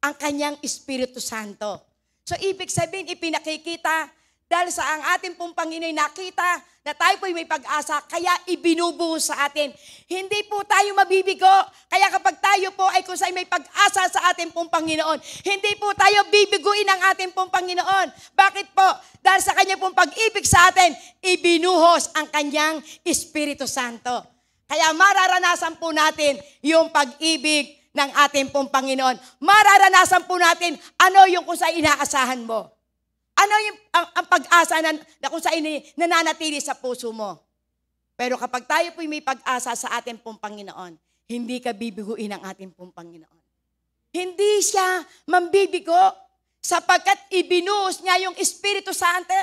ang kanyang Espiritu Santo. So ibig sabihin, ipinakikita dahil sa ang ating pong Panginoon nakita na tayo po'y may pag-asa, kaya ibinubuhos sa atin. Hindi po tayo mabibigo. Kaya kapag tayo po ay kung sa'y may pag-asa sa ating pong Panginoon, hindi po tayo bibiguin ng ating pong Panginoon. Bakit po? Dahil sa kanya pong pag-ibig sa atin, ibinuhos ang kanyang Espiritu Santo. Kaya mararanasan po natin yung pag-ibig ng ating pong Panginoon. Mararanasan po natin ano yung kung saan inaasahan mo. Ano yung ang pag-asa na kung saan nananatili sa puso mo. Pero kapag tayo po'y may pag-asa sa ating pong Panginoon, hindi ka bibiguin ng ating pong Panginoon. Hindi siya mambibigo sapagkat ibinuhos niya yung Espiritu Santo.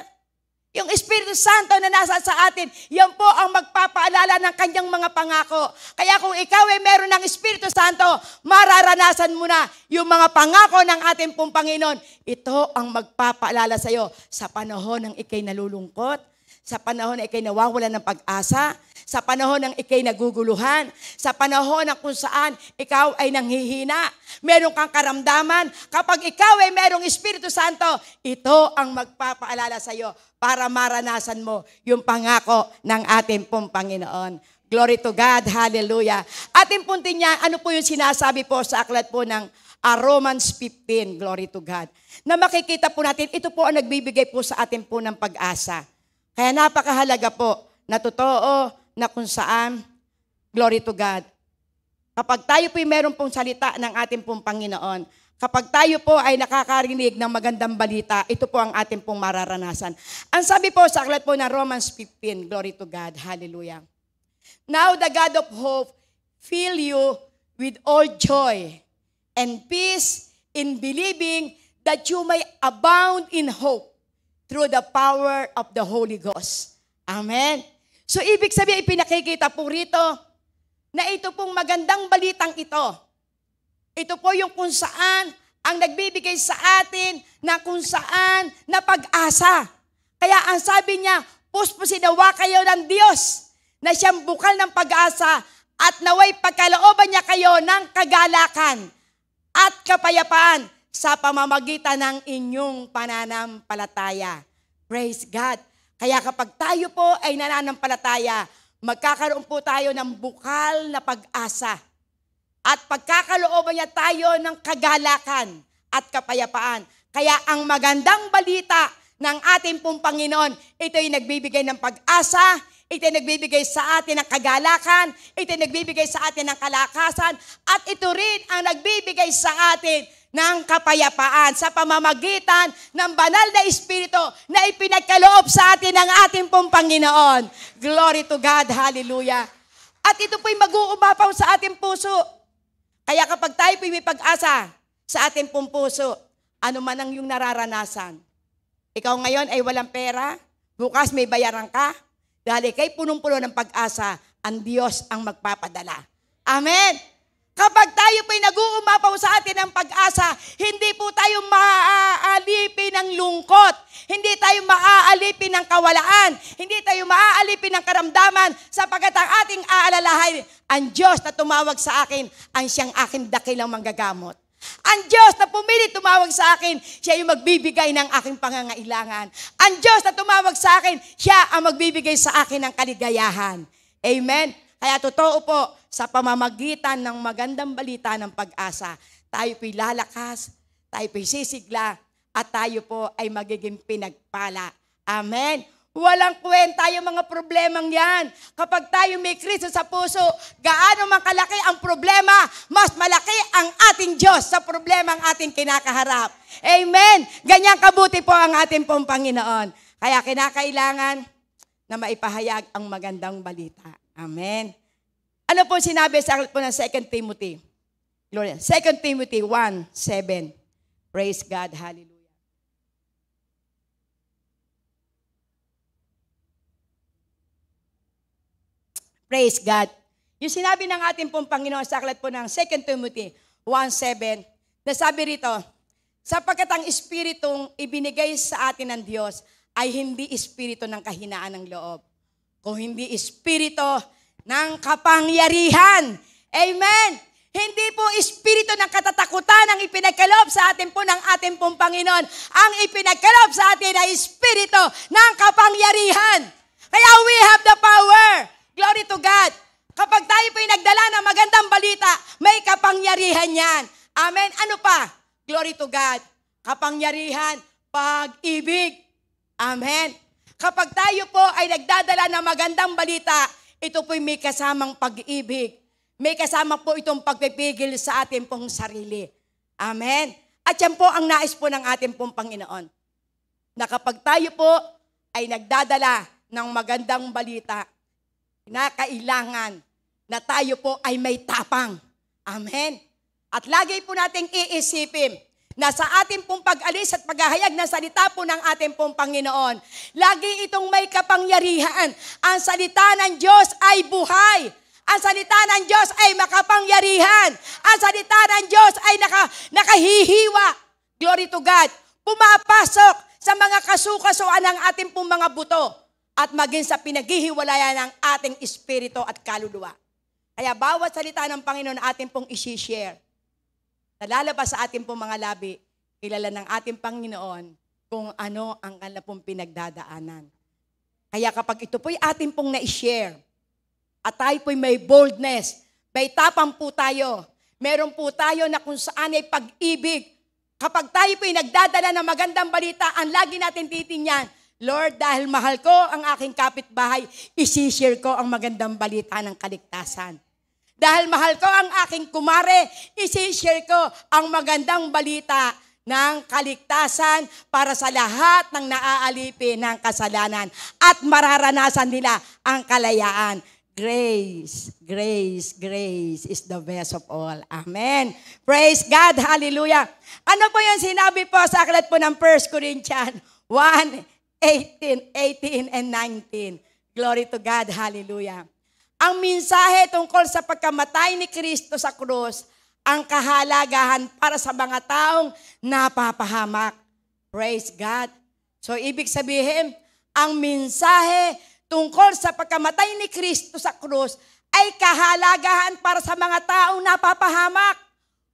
Yung Espiritu Santo na nasa sa atin, yan po ang magpapaalala ng kanyang mga pangako. Kaya kung ikaw ay meron ng Espiritu Santo, mararanasan mo na yung mga pangako ng ating pong Panginoon. Ito ang magpapaalala sa iyo sa panahon ng ikay nalulungkot, sa panahon na ikay nawawalan ng pag-asa, sa panahon ng ikay naguguluhan, sa panahon ng kung saan ikaw ay nanghihina, meron kang karamdaman. Kapag ikaw ay merong Espiritu Santo, ito ang magpapaalala sa iyo para maranasan mo yung pangako ng ating pong Panginoon. Glory to God, hallelujah. Ating puntin niya, ano po yung sinasabi po sa aklat po ng Romans 15, glory to God. Na makikita po natin, ito po ang nagbibigay po sa atin po ng pag-asa. Kaya napakahalaga po na totoo na kung saan, glory to God. Kapag tayo po'y meron pong salita ng ating pong Panginoon, kapag tayo po ay nakakarinig ng magandang balita, ito po ang ating pong mararanasan. Ang sabi po sa aklat po ng Romans 15, glory to God, hallelujah. Now the God of hope fill you with all joy and peace in believing that you may abound in hope through the power of the Holy Ghost. Amen. So ibig sabihin, ipinakikita po rito na ito pong magandang balitang ito. Ito po yung kung saan ang nagbibigay sa atin na kung saan na pag-asa. Kaya ang sabi niya, puspusin nawa kayo ng Diyos na siyang bukal ng pag-asa at naway pagkalooban niya kayo ng kagalakan at kapayapaan sa pamamagitan ng inyong pananampalataya. Praise God. Kaya kapag tayo po ay nananampalataya, magkakaroon po tayo ng bukal na pag-asa. At pagkakalooban niya tayo ng kagalakan at kapayapaan. Kaya ang magandang balita ng ating pong Panginoon, ito'y nagbibigay ng pag-asa, ito ay nagbibigay sa atin ng kagalakan, ito ay nagbibigay sa atin ng kalakasan, at ito rin ang nagbibigay sa atin ng kapayapaan sa pamamagitan ng banal na Espiritu na ipinagkaloob sa atin ng ating pong Panginoon. Glory to God, hallelujah. At ito po'y mag-uumapaw sa ating puso. Kaya kapag tayo po'y may pag-asa sa ating pong puso, ano man ang iyong nararanasan. Ikaw ngayon ay walang pera, bukas may bayaran ka, dahil kay punong-puno ng pag-asa, ang Diyos ang magpapadala. Amen! Kapag tayo po'y nag-uumapaw sa atin ng pag-asa, hindi po tayo maaalipin ng lungkot, hindi tayo maaalipin ng kawalaan, hindi tayo maaalipin ng karamdaman, sapagkat ang ating aalalahain, ang Diyos na tumawag sa akin, ang siyang aking dakilang manggagamot. Ang Diyos na pumili tumawag sa akin, siya yung magbibigay ng aking pangangailangan. Ang Diyos na tumawag sa akin, siya ang magbibigay sa akin ng kaligayahan. Amen? Kaya totoo po, sa pamamagitan ng magandang balita ng pag-asa, tayo po'y lalakas, tayo po'y sisigla, at tayo po ay magiging pinagpala. Amen? Walang kwenta yung mga problemang yan. Kapag tayo may Kristo sa puso, gaano man kalaki ang problema, mas malaki ang ating Diyos sa problema ang ating kinakaharap. Amen? Ganyan kabuti po ang ating pong Panginoon. Kaya kinakailangan na maipahayag ang magandang balita. Amen? Ano po sinabi sa aklat po ng 2 Timothy? Gloria. 2 Timothy 1:7. Praise God. Hallelujah. Praise God. Yung sinabi ng ating pong Panginoon sa aklat po ng 2 Timothy 1:7, nasabi rito, sapagkat ang espiritong ibinigay sa atin ng Diyos ay hindi espiritu ng kahinaan ng loob, kung hindi espiritu ng kapangyarihan. Amen! Hindi po espiritu ng katatakutan ang ipinagkaloob sa atin po ng ating pong Panginoon. Ang ipinagkaloob sa atin ay espiritu ng kapangyarihan. Kaya we have the power. Glory to God. Kapag tayo po'y nagdala ng magandang balita, may kapangyarihan yan. Amen? Ano pa? Glory to God. Kapangyarihan, pag-ibig. Amen? Kapag tayo po ay nagdadala ng magandang balita, ito po'y may kasamang pag-ibig. May kasama po itong pagpipigil sa ating pong sarili. Amen? At yan po ang nais po ng ating pong Panginoon. Na kapag tayo po ay nagdadala ng magandang balita, na kailangan na tayo po ay may tapang. Amen? At lagi po nating iisipin na sa ating pong pag-alis at paghahayag ng salita po ng ating pong Panginoon, lagi itong may kapangyarihan. Ang salita ng Diyos ay buhay. Ang salita ng Diyos ay makapangyarihan. Ang salita ng Diyos ay nakahihiwa. Glory to God. Pumapasok sa mga kasukasuan ng ating pong mga buto at maging sa pinaghihiwalayan ng ating espiritu at kaluluwa. Kaya bawat salita ng Panginoon ating pong isi-share, nalalabas sa ating pong mga labi, kilala ng ating Panginoon kung ano ang kanilang pong pinagdadaanan. Kaya kapag ito po'y ating pong na-share, at tayo po'y may boldness, may tapang po tayo, meron po tayo na kung saan ay pag-ibig. Kapag tayo po'y nagdadala ng magandang balita, ang lagi natin titingnan, Lord, dahil mahal ko ang aking kapitbahay, isi-share ko ang magandang balita ng kaligtasan. Dahil mahal ko ang aking kumare, isi-share ko ang magandang balita ng kaligtasan para sa lahat ng naaalipin ng kasalanan at mararanasan nila ang kalayaan. Grace, grace, grace is the best of all. Amen. Praise God. Hallelujah. Ano po yung sinabi po sa aklat po ng 1 Corinthians 1:18 and 19. Glory to God. Hallelujah. Ang mensahe tungkol sa pagkamatay ni Kristo sa krus, ang kahalagahan para sa mga taong napapahamak. Praise God. So, ibig sabihin, ang mensahe tungkol sa pagkamatay ni Kristo sa krus ay kahalagahan para sa mga taong napapahamak.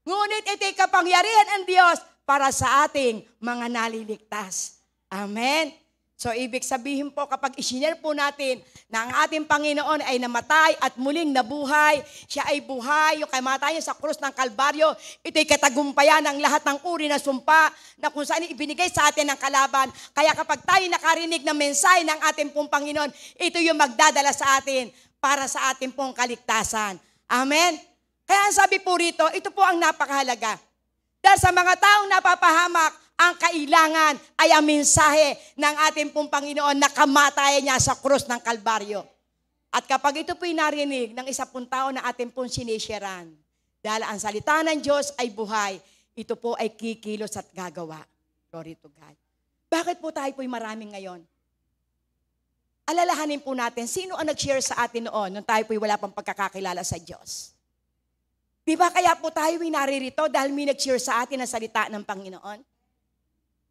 Ngunit ito'y kapangyarihan ng Diyos para sa ating mga naliligtas. Amen. So, ibig sabihin po, kapag isinare po natin na ang ating Panginoon ay namatay at muling nabuhay, siya ay buhay, yung kamatayan sa krus ng Kalbaryo, ito'y katagumpayan ng lahat ng uri na sumpa na kung saan ibinigay sa atin ng kalaban. Kaya kapag tayo nakarinig ng mensahe ng ating pong Panginoon, ito yung magdadala sa atin para sa ating pong kaligtasan. Amen? Kaya ang sabi po rito, ito po ang napakahalaga. Dahil sa mga taong napapahamak, ang kailangan ay ang mensahe ng ating pong Panginoon na kamatayan niya sa krus ng Kalbaryo. At kapag ito po'y narinig ng isa pong tao na ating pong sinisharan, dahil ang salita ng Diyos ay buhay, ito po ay kikilos at gagawa. Glory to God. Bakit po tayo po'y maraming ngayon? Alalahanin po natin, sino ang nag-share sa atin noon nung tayo po'y wala pang pagkakakilala sa Diyos? Di ba kaya po tayo ay naririto dahil may nag-share sa atin ang salita ng Panginoon?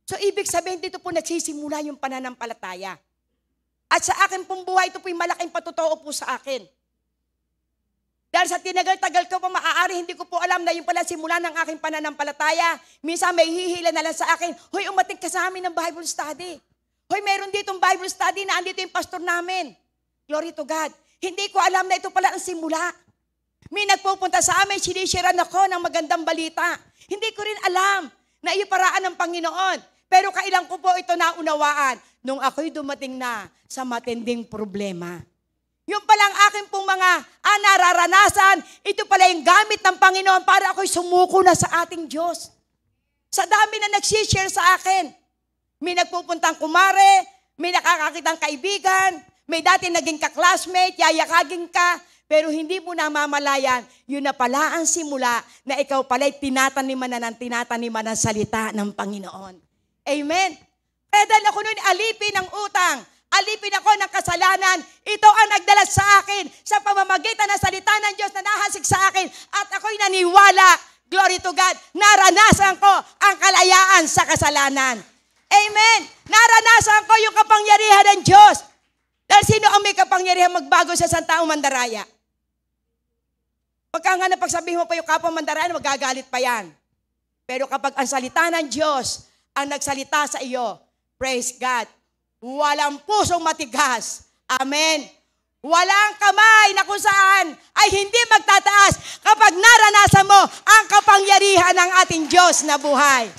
So, ibig sabihin dito po nagsisimula yung pananampalataya. At sa akin pong buhay, ito po yung malaking patotoo po sa akin. Dahil sa tinagal-tagal ko po, maaari hindi ko po alam na yung pala simula ng aking pananampalataya. Minsan may hihila na lang sa akin, hoy, umating ka sa amin ng Bible study. Hoy, meron ditong Bible study na andito yung pastor namin. Glory to God. Hindi ko alam na ito pala ang simula. May nagpupunta sa amin, sinisharan ako ng magandang balita. Hindi ko rin alam na iparaan ng Panginoon. Pero kailan ko po ito naunawaan nung ako'y dumating na sa matinding problema. Yung palang aking pong mga nararanasan, ito pala yung gamit ng Panginoon para ako'y sumuko na sa ating Diyos. Sa dami na nagsishare sa akin. May nagpupuntang kumare, may nakakakitang kaibigan, may dati naging ka-classmate, yayakagin ka, pero hindi mo namamalayan, yun na pala ang simula na ikaw pala'y tinataniman ng salita ng Panginoon. Amen. Kaya dahil ako nun alipin ng utang, alipin ako ng kasalanan, ito ang nagdala sa akin sa pamamagitan ng salita ng Diyos na nahasik sa akin at ako'y naniwala, glory to God, naranasan ko ang kalayaan sa kasalanan. Amen. Naranasan ko yung kapangyarihan ng Diyos. Dahil sino ang may kapangyarihan magbago sa santaong mandaraya? Pagka nga napagsabihin mo pa yung kapwa mandaraya, magagalit pa yan. Pero kapag ang salita ng Diyos ang nagsalita sa iyo, praise God, walang pusong matigas. Amen. Walang kamay na kung saan ay hindi magtataas kapag naranasan mo ang kapangyarihan ng ating Diyos na buhay.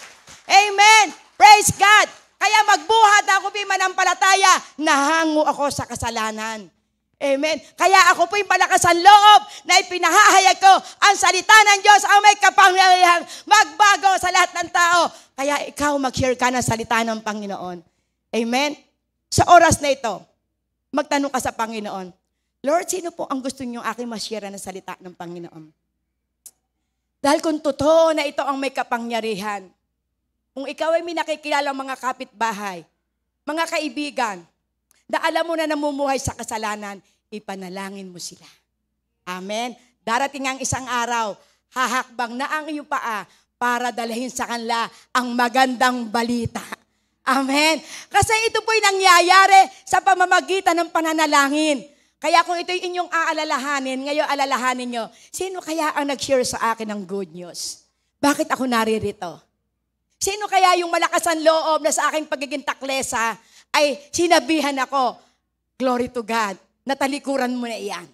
Amen. Praise God. Kaya magbuhat ako mananampalataya, nahango ako sa kasalanan. Amen. Kaya ako po'y malakas ang loob na ipinahahayag ko ang salita ng Diyos ang may kapangyarihan magbago sa lahat ng tao. Kaya ikaw mag-share ka ng salita ng Panginoon. Amen. Sa oras na ito, magtanong ka sa Panginoon, Lord, sino po ang gusto niyo aking ma-share ng salita ng Panginoon? Dahil kung totoo na ito ang may kapangyarihan, kung ikaw ay may nakikilala mga kapitbahay, mga kaibigan, na alam mo na namumuhay sa kasalanan, ipanalangin mo sila. Amen. Darating ang isang araw, hahakbang na ang iyong paa para dalhin sa kanila ang magandang balita. Amen. Kasi ito po'y nangyayari sa pamamagitan ng pananalangin. Kaya kung ito'y inyong aalalahanin, ngayon alalahanin nyo, sino kaya ang nag-share sa akin ng good news? Bakit ako naririto? Sino kaya yung malakas ang loob na sa aking pagiging taklesa ay sinabihan ako, glory to God, natalikuran mo na iyan.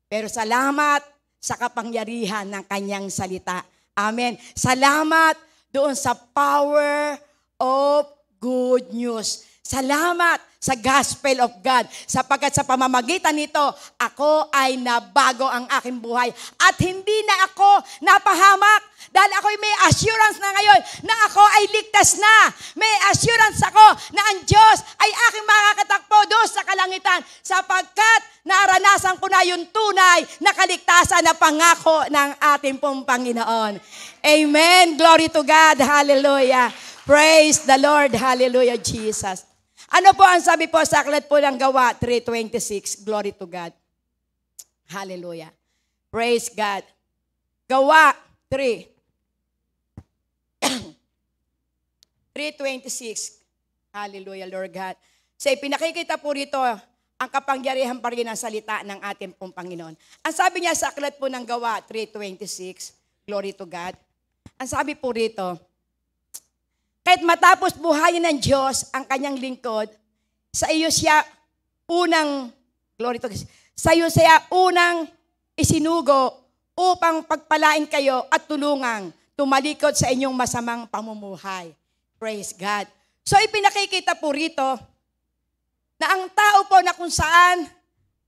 Pero salamat sa kapangyarihan ng kanyang salita. Amen. Salamat doon sa power of good news. Salamat sa gospel of God. Sapagkat sa pamamagitan nito, ako ay nabago ang aking buhay. At hindi na ako napahamak. Dahil ako'y may assurance na ngayon na ako ay ligtas na. May assurance ako na ang Diyos ay aking makakatakbo doon sa kalangitan. Sapagkat naranasan ko na yung tunay na kaligtasan na pangako ng ating pong Panginoon. Amen. Glory to God. Hallelujah. Praise the Lord. Hallelujah, Jesus. Ano po ang sabi po sa aklat po ng Gawa 3:26? Glory to God. Hallelujah. Praise God. Gawa 3:26. Hallelujah, Lord God. So, pinakikita po rito ang kapangyarihan pa rin ng salita ng ating pong Panginoon. Ang sabi niya sa aklat po ng Gawa 3:26, glory to God. Ang sabi po rito, kahit matapos buhayin ng Diyos ang kanyang lingkod, Sa iyo siya unang, glory to God, sa iyo siya unang isinugo upang pagpalain kayo at tulungang tumalikod sa inyong masamang pamumuhay. Praise God. So ipinakikita po rito na ang tao po na kung saan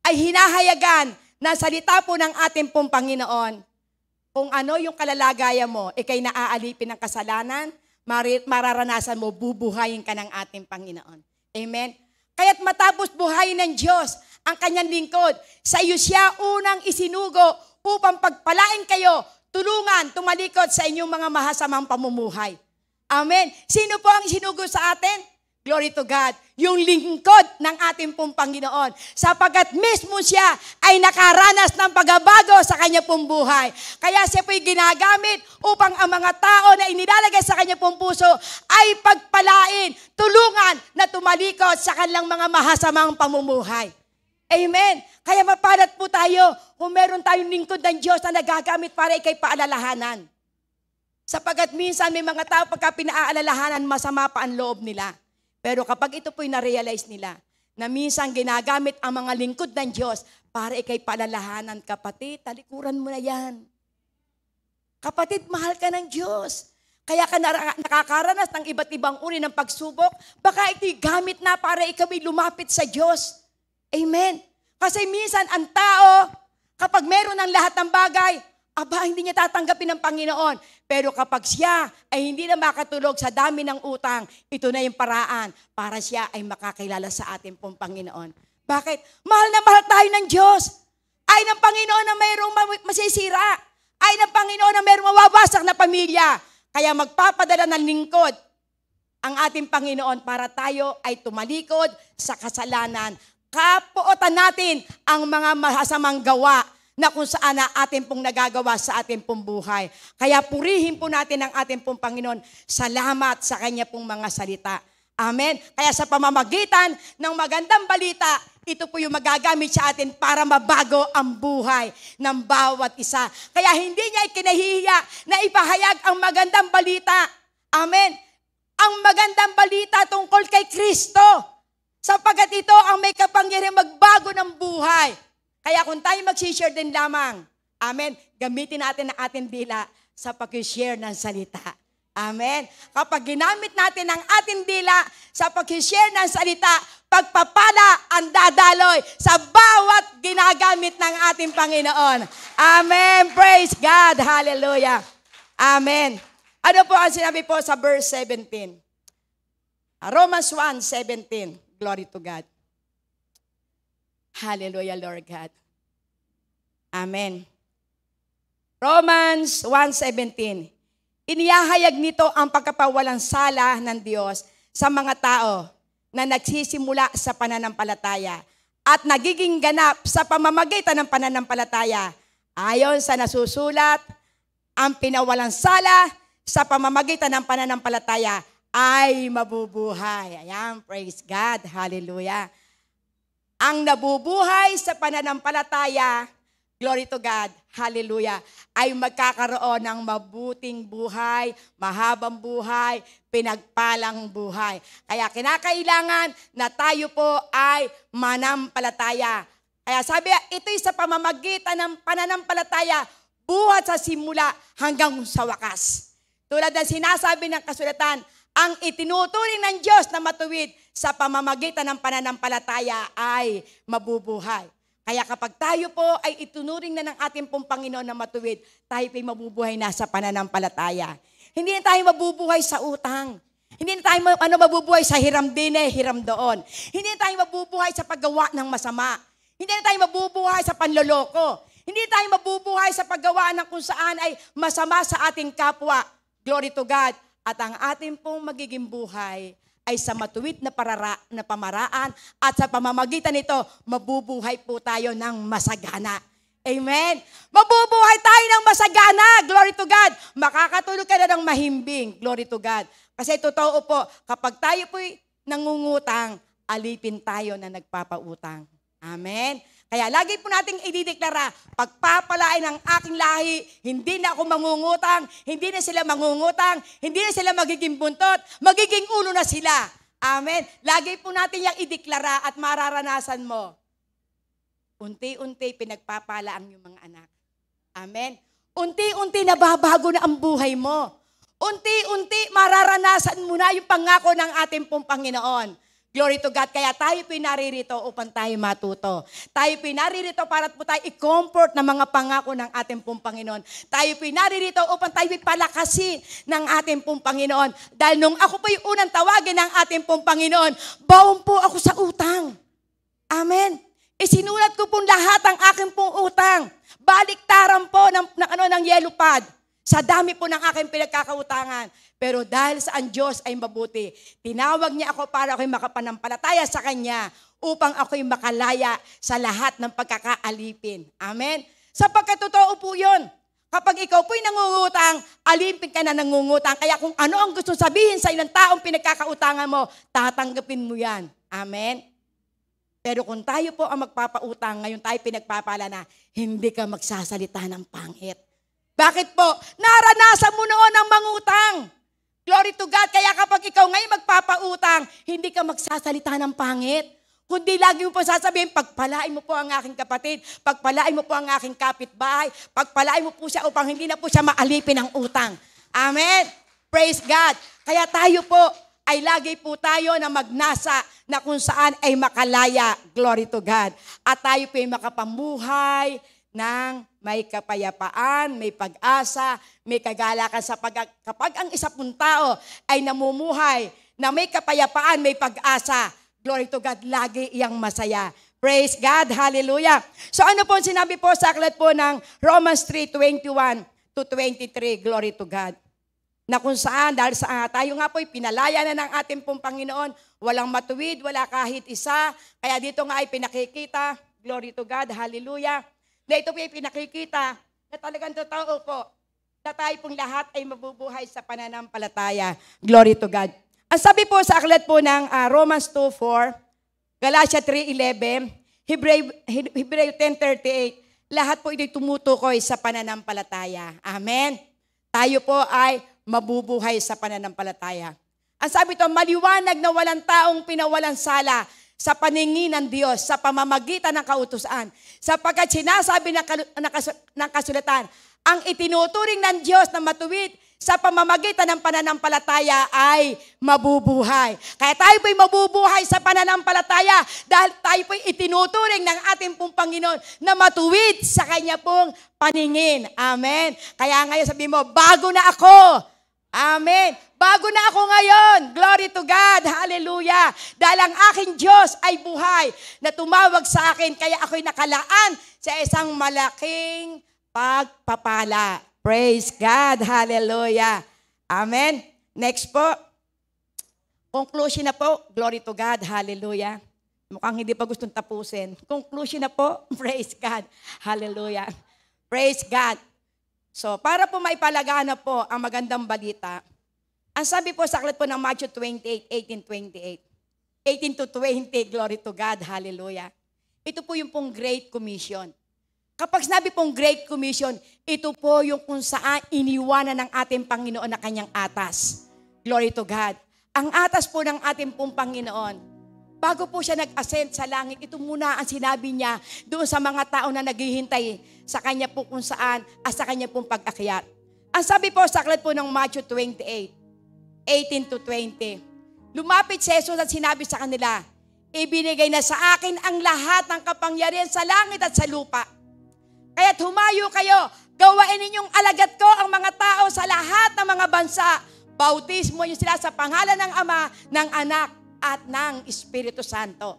ay hinahayagan na salita po ng ating pong Panginoon, kung ano yung kalalagayan mo, ikay naaalipin ng kasalanan, mararanasan mo, bubuhayin ka ng ating Panginoon. Amen? Kaya't matapos buhayin ng Diyos ang kanyang lingkod, sa iyo siya unang isinugo upang pagpalain kayo, tulungan, tumalikod sa inyong mga mahasamang pamumuhay. Amen? Sino po ang isinugo sa atin? Glory to God. Yung lingkod ng ating pong Panginoon. Sapagkat mismo siya ay nakaranas ng pagbabago sa kanya pong buhay. Kaya siya po'y ginagamit upang ang mga tao na inilalagay sa kanya pong puso ay pagpalain, tulungan na tumalikod sa kanilang mga mahasamang pamumuhay. Amen. Kaya mapalad po tayo kung meron tayong lingkod ng Diyos na nagagamit para ikay paalalahanan. Sapagkat minsan may mga tao pagka pinaalalahanan, masama pa ang loob nila. Pero kapag ito po'y na-realize nila, na minsan ginagamit ang mga lingkod ng Diyos para ikay paalalahanan, kapatid, talikuran mo na yan. Kapatid, mahal ka ng Diyos. Kaya ka nakakaranas ng iba't ibang uri ng pagsubok, baka ito'y gamit na para ikaw'y lumapit sa Diyos. Amen. Kasi minsan ang tao, kapag meron ng lahat ng bagay, hindi niya tatanggapin ng Panginoon. Pero kapag siya ay hindi na makatulog sa dami ng utang, ito na yung paraan para siya ay makakilala sa ating pong Panginoon. Bakit? Mahal na mahal tayo ng Diyos. Ay ng Panginoon na mayroong masisira. Ay ng Panginoon na mayroong mawawasak na pamilya. Kaya magpapadala ng lingkod ang ating Panginoon para tayo ay tumalikod sa kasalanan. Kapuotan natin ang mga masasamang gawa na kung saan na atin pong nagagawa sa ating pong buhay. Kaya purihin po natin ang ating pong Panginoon. Salamat sa Kanya pong mga salita. Amen. Kaya sa pamamagitan ng magandang balita, ito po yung magagamit sa atin para mabago ang buhay ng bawat isa. Kaya hindi niya ikinahihiya na ipahayag ang magandang balita. Amen. Ang magandang balita tungkol kay Kristo. Sapagkat ito ang may kapangyarihan magbago ng buhay. Kaya kung tayo mag-share din lamang, amen, gamitin natin ang ating dila sa pag-share ng salita. Amen. Kapag ginamit natin ang ating dila sa pag-share ng salita, pagpapala ang dadaloy sa bawat ginagamit ng ating Panginoon. Amen. Praise God. Hallelujah. Amen. Ano po ang sinabi po sa verse 17? Romans 1:17. Glory to God. Hallelujah, Lord God. Amen. Romans 1:17. Inihahayag nito ang pagkapawalang sala ng Diyos sa mga tao na nagsisimula sa pananampalataya at nagiging ganap sa pamamagitan ng pananampalataya. Ayon sa nasusulat, ang pinawalang sala sa pamamagitan ng pananampalataya ay mabubuhay. Ayan, praise God. Hallelujah. Ang nabubuhay sa pananampalataya, glory to God, hallelujah, ay magkakaroon ng mabuting buhay, mahabang buhay, pinagpalang buhay. Kaya kinakailangan na tayo po ay manampalataya. Kaya sabi, ito'y sa pamamagitan ng pananampalataya, buhat sa simula hanggang sa wakas. Tulad ng sinasabi ng kasulatan, ang itinuturing ng Diyos na matuwid sa pamamagitan ng pananampalataya ay mabubuhay. Kaya kapag tayo po ay itunuring na ng ating pong Panginoon na matuwid, tayo po'y mabubuhay na sa pananampalataya. Hindi na tayo mabubuhay sa utang. Hindi na tayo mabubuhay sa hiram din hiram doon. Hindi na tayo mabubuhay sa paggawa ng masama. Hindi na tayo mabubuhay sa panloloko. Hindi na tayo mabubuhay sa paggawa ng kung saan ay masama sa ating kapwa. Glory to God. At ang ating pong magiging buhay ay sa matuwid na pamaraan at sa pamamagitan nito, mabubuhay po tayo ng masagana. Amen? Mabubuhay tayo ng masagana. Glory to God. Makakatulog ka na ng mahimbing. Glory to God. Kasi totoo po, kapag tayo po'y nangungutang, alipin tayo na nagpapautang. Amen? Kaya lagi po nating idideklara, pagpapalain ng aking lahi, hindi na ako mangungutang, hindi na sila mangungutang, hindi na sila magiging buntot, magiging ulo na sila. Amen. Lagi po natin yung ideklara at mararanasan mo. Unti-unti pinagpapala ang iyong mga anak. Amen. Unti-unti nababago na ang buhay mo. Unti-unti mararanasan mo na yung pangako ng ating pong Panginoon. Glory to God. Kaya tayo pinaririto upang tayo matuto. Tayo pinaririto para po tayo i-comfort ng mga pangako ng ating pong Panginoon. Tayo pinaririto upang tayo palakasin ng ating pong Panginoon. Dahil nung ako po yung unang tawagin ng ating pong Panginoon, baon po ako sa utang. Amen. Isinulat ko pong lahat ang aking pong utang. Baliktaran po ng yellow pad. Sa dami po ng aking pinagkakautangan. Pero dahil sa ang Diyos ay mabuti, tinawag niya ako para ako'y makapanampalataya sa Kanya upang ako'y makalaya sa lahat ng pagkakaalipin. Amen? Sapagkat totoo po yun. Kapag ikaw po'y nangungutang, alipin ka na nangungutang. Kaya kung ano ang gusto sabihin sa ilang taong pinagkakautangan mo, tatanggapin mo yan. Amen? Pero kung tayo po ang magpapautang, ngayon tayo pinagpapala na, hindi ka magsasalita ng pangit. Bakit po? Naranasan mo noon ang mangutang. Glory to God. Kaya kapag ikaw ngayon magpapautang, hindi ka magsasalita ng pangit. Kundi lagi mo po sasabihin, pagpalain mo po ang aking kapatid, pagpalain mo po ang aking kapitbahay, pagpalain mo po siya upang hindi na po siya maalipin ng utang. Amen. Praise God. Kaya tayo po ay lagi po tayo na magnasa na kung saan ay makalaya. Glory to God. At tayo po ay makapamuhay ng may kapayapaan, may pag-asa, may kagalakan kapag ang isa pong tao ay namumuhay na may kapayapaan, may pag-asa. Glory to God, lagi iyang masaya. Praise God, hallelujah. So ano po sinabi po sa aklat po ng Romans 3:21 to 23, glory to God. Na kung saan, dahil tayo nga po pinalaya na ng ating pong Panginoon, walang matuwid, wala kahit isa. Kaya dito nga ay pinakikita, glory to God, hallelujah. Na ito po ay pinakikita na talagang totoo po na tayo pong lahat ay mabubuhay sa pananampalataya. Glory to God. Ang sabi po sa aklat po ng Romans 2:4, Galatia 3:11, Hebreo 10:38, lahat po ito'y tumutukoy sa pananampalataya. Amen. Tayo po ay mabubuhay sa pananampalataya. Ang sabi ito, maliwanag na walang taong pinawalang sala sa paningin ng Diyos, sa pamamagitan ng kautusan. Sapagkat sinasabi ng kasulatan, ang itinuturing ng Diyos na matuwid sa pamamagitan ng pananampalataya ay mabubuhay. Kaya tayo po'y mabubuhay sa pananampalataya dahil tayo po'y itinuturing ng ating pong Panginoon na matuwid sa Kanya pong paningin. Amen. Kaya ngayon sabi mo, bago na ako. Amen. Bago na ako ngayon. Glory to God. Hallelujah. Dahil ang aking Diyos ay buhay na tumawag sa akin kaya ako'y nakalaan sa isang malaking pagpapala. Praise God. Hallelujah. Amen. Next po. Conclusion na po. Glory to God. Hallelujah. Mukhang hindi pa gustong tapusin. Conclusion na po. Praise God. Hallelujah. Praise God. So, para po maipalaganap po ang magandang balita, ang sabi po sa aklat po ng Matthew 28:18 to 20, glory to God, hallelujah. Ito po yung pong Great Commission. Kapag sinabi pong Great Commission, ito po yung kung saan iniwanan ng ating Panginoon na kanyang atas. Glory to God. Ang atas po ng ating pong Panginoon, bago po siya nag-ascend sa langit, ito muna ang sinabi niya doon sa mga tao na naghihintay sa kanya po kung saan at sa kanya pong pag-akyat. Ang sabi po sa aklat po ng Matthew 28:18 to 20, lumapit si Jesus at sinabi sa kanila, ibinigay na sa akin ang lahat ng kapangyarihan sa langit at sa lupa. Kaya't humayo kayo, gawain ninyong alagad ko ang mga tao sa lahat ng mga bansa. Bautismo niyo sila sa pangalan ng Ama, ng Anak, at ng Espiritu Santo.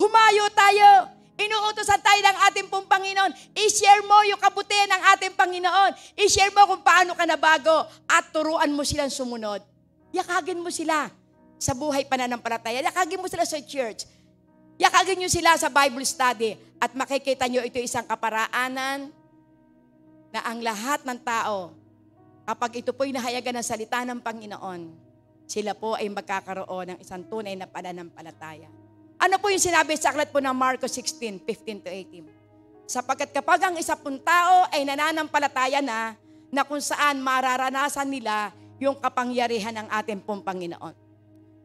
Humayo tayo. Inuutosan tayo ng ating pong Panginoon. I-share mo yung kabutihan ng ating Panginoon. I-share mo kung paano ka nabago at turuan mo silang sumunod. Yakagin mo sila sa buhay pananampalataya. Yakagin mo sila sa church. Yakagin nyo sila sa Bible study. At makikita nyo ito isang kaparaanan na ang lahat ng tao, kapag ito po'y nahayagan ng salita ng Panginoon, sila po ay magkakaroon ng isang tunay na pananampalataya. Ano po yung sinabi sa aklat po ng Marcos 16:15 to 18? Sapagkat kapag ang isa pong tao ay nananampalataya na kung saan mararanasan nila yung kapangyarihan ng ating pong Panginoon.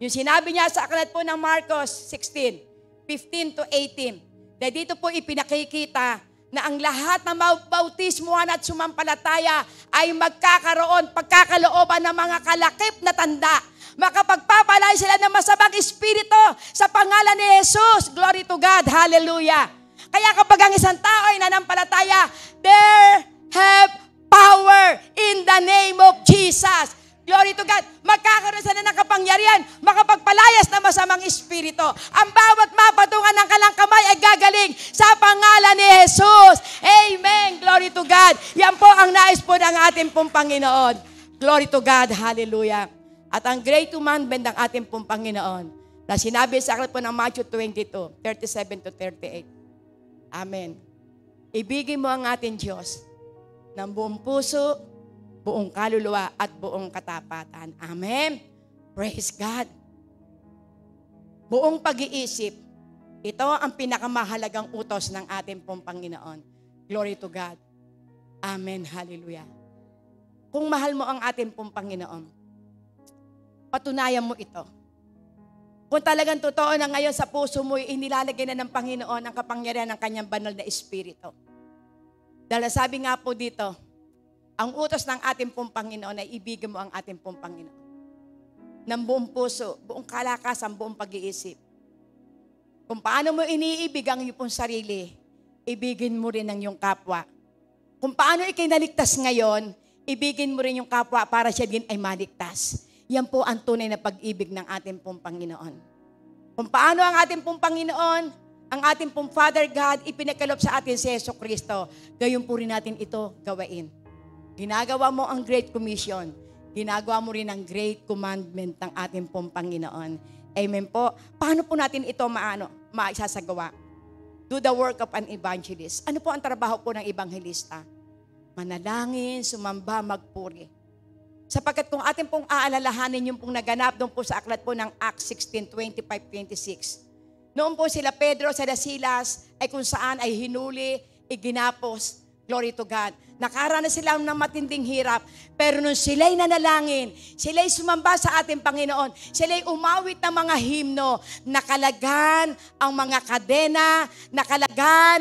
Yung sinabi niya sa aklat po ng Marcos 16:15 to 18. Dahil dito po ipinakikita na ang lahat na mabautismuhan at sumampalataya ay pagkakalooban ng mga kalakip na tanda. Makapagpapalay sila ng masamang espiritu sa pangalan ni Jesus. Glory to God. Hallelujah. Kaya kapag ang isang tao ay nanampalataya, there have power in the name of Jesus. Glory to God. Magkakaroon sila ng kapangyarihan, makapagpalayas na masamang espiritu. Ang bawat mapatungan ng kalang kamay ay gagaling sa pangalan ni Jesus. Amen. Glory to God. Yan po ang nais po ng ating pong Panginoon. Glory to God. Hallelujah. At ang great commandment ng ating pong Panginoon na sinabi sa aklat po ng Matthew 22:37 to 38. Amen. Ibigin mo ang ating Diyos ng buong puso, buong kaluluwa at buong katapatan. Amen. Praise God. Buong pag-iisip. Ito ang pinakamahalagang utos ng ating pong Panginoon. Glory to God. Amen. Hallelujah. Kung mahal mo ang ating pong Panginoon, patunayan mo ito. Kung talagang totoo na ngayon sa puso mo, inilalagay na ng Panginoon ang kapangyarihan ng kanyang banal na espiritu. Dahil sabi nga po dito, ang utos ng ating pong Panginoon ay ibigin mo ang ating pong Panginoon. Ng buong puso, buong kalakasan, buong pag-iisip. Kung paano mo iniibig ang iyong pong sarili, ibigin mo rin ang iyong kapwa. Kung paano ikay naligtas ngayon, ibigin mo rin yung kapwa para siya din ay maligtas. Yan po ang tunay na pag-ibig ng ating pong Panginoon. Kung paano ang ating pong Panginoon, ang ating pong Father God, ipinakalob sa atin si Yesu Cristo, gayon po rin natin ito gawain. Ginagawa mo ang Great Commission. Ginagawa mo rin ang Great Commandment ng ating pong Panginoon. Amen po. Paano po natin ito maisasagawa? Do the work of an evangelist. Ano po ang trabaho po ng evangelista? Manalangin, sumamba, magpuri. Sapagkat kung ating pong aalalahanin yung pong naganap doon po sa aklat po ng Acts 16:25-26. Noon po sila Pedro, sila Silas, ay kung saan ay hinuli, iginapos. Glory to God. Nakaranas sila ng matinding hirap. Pero nung sila'y nanalangin, sila'y sumamba sa ating Panginoon, sila'y umawit ng mga himno, nakalagan ang mga kadena, nakalagan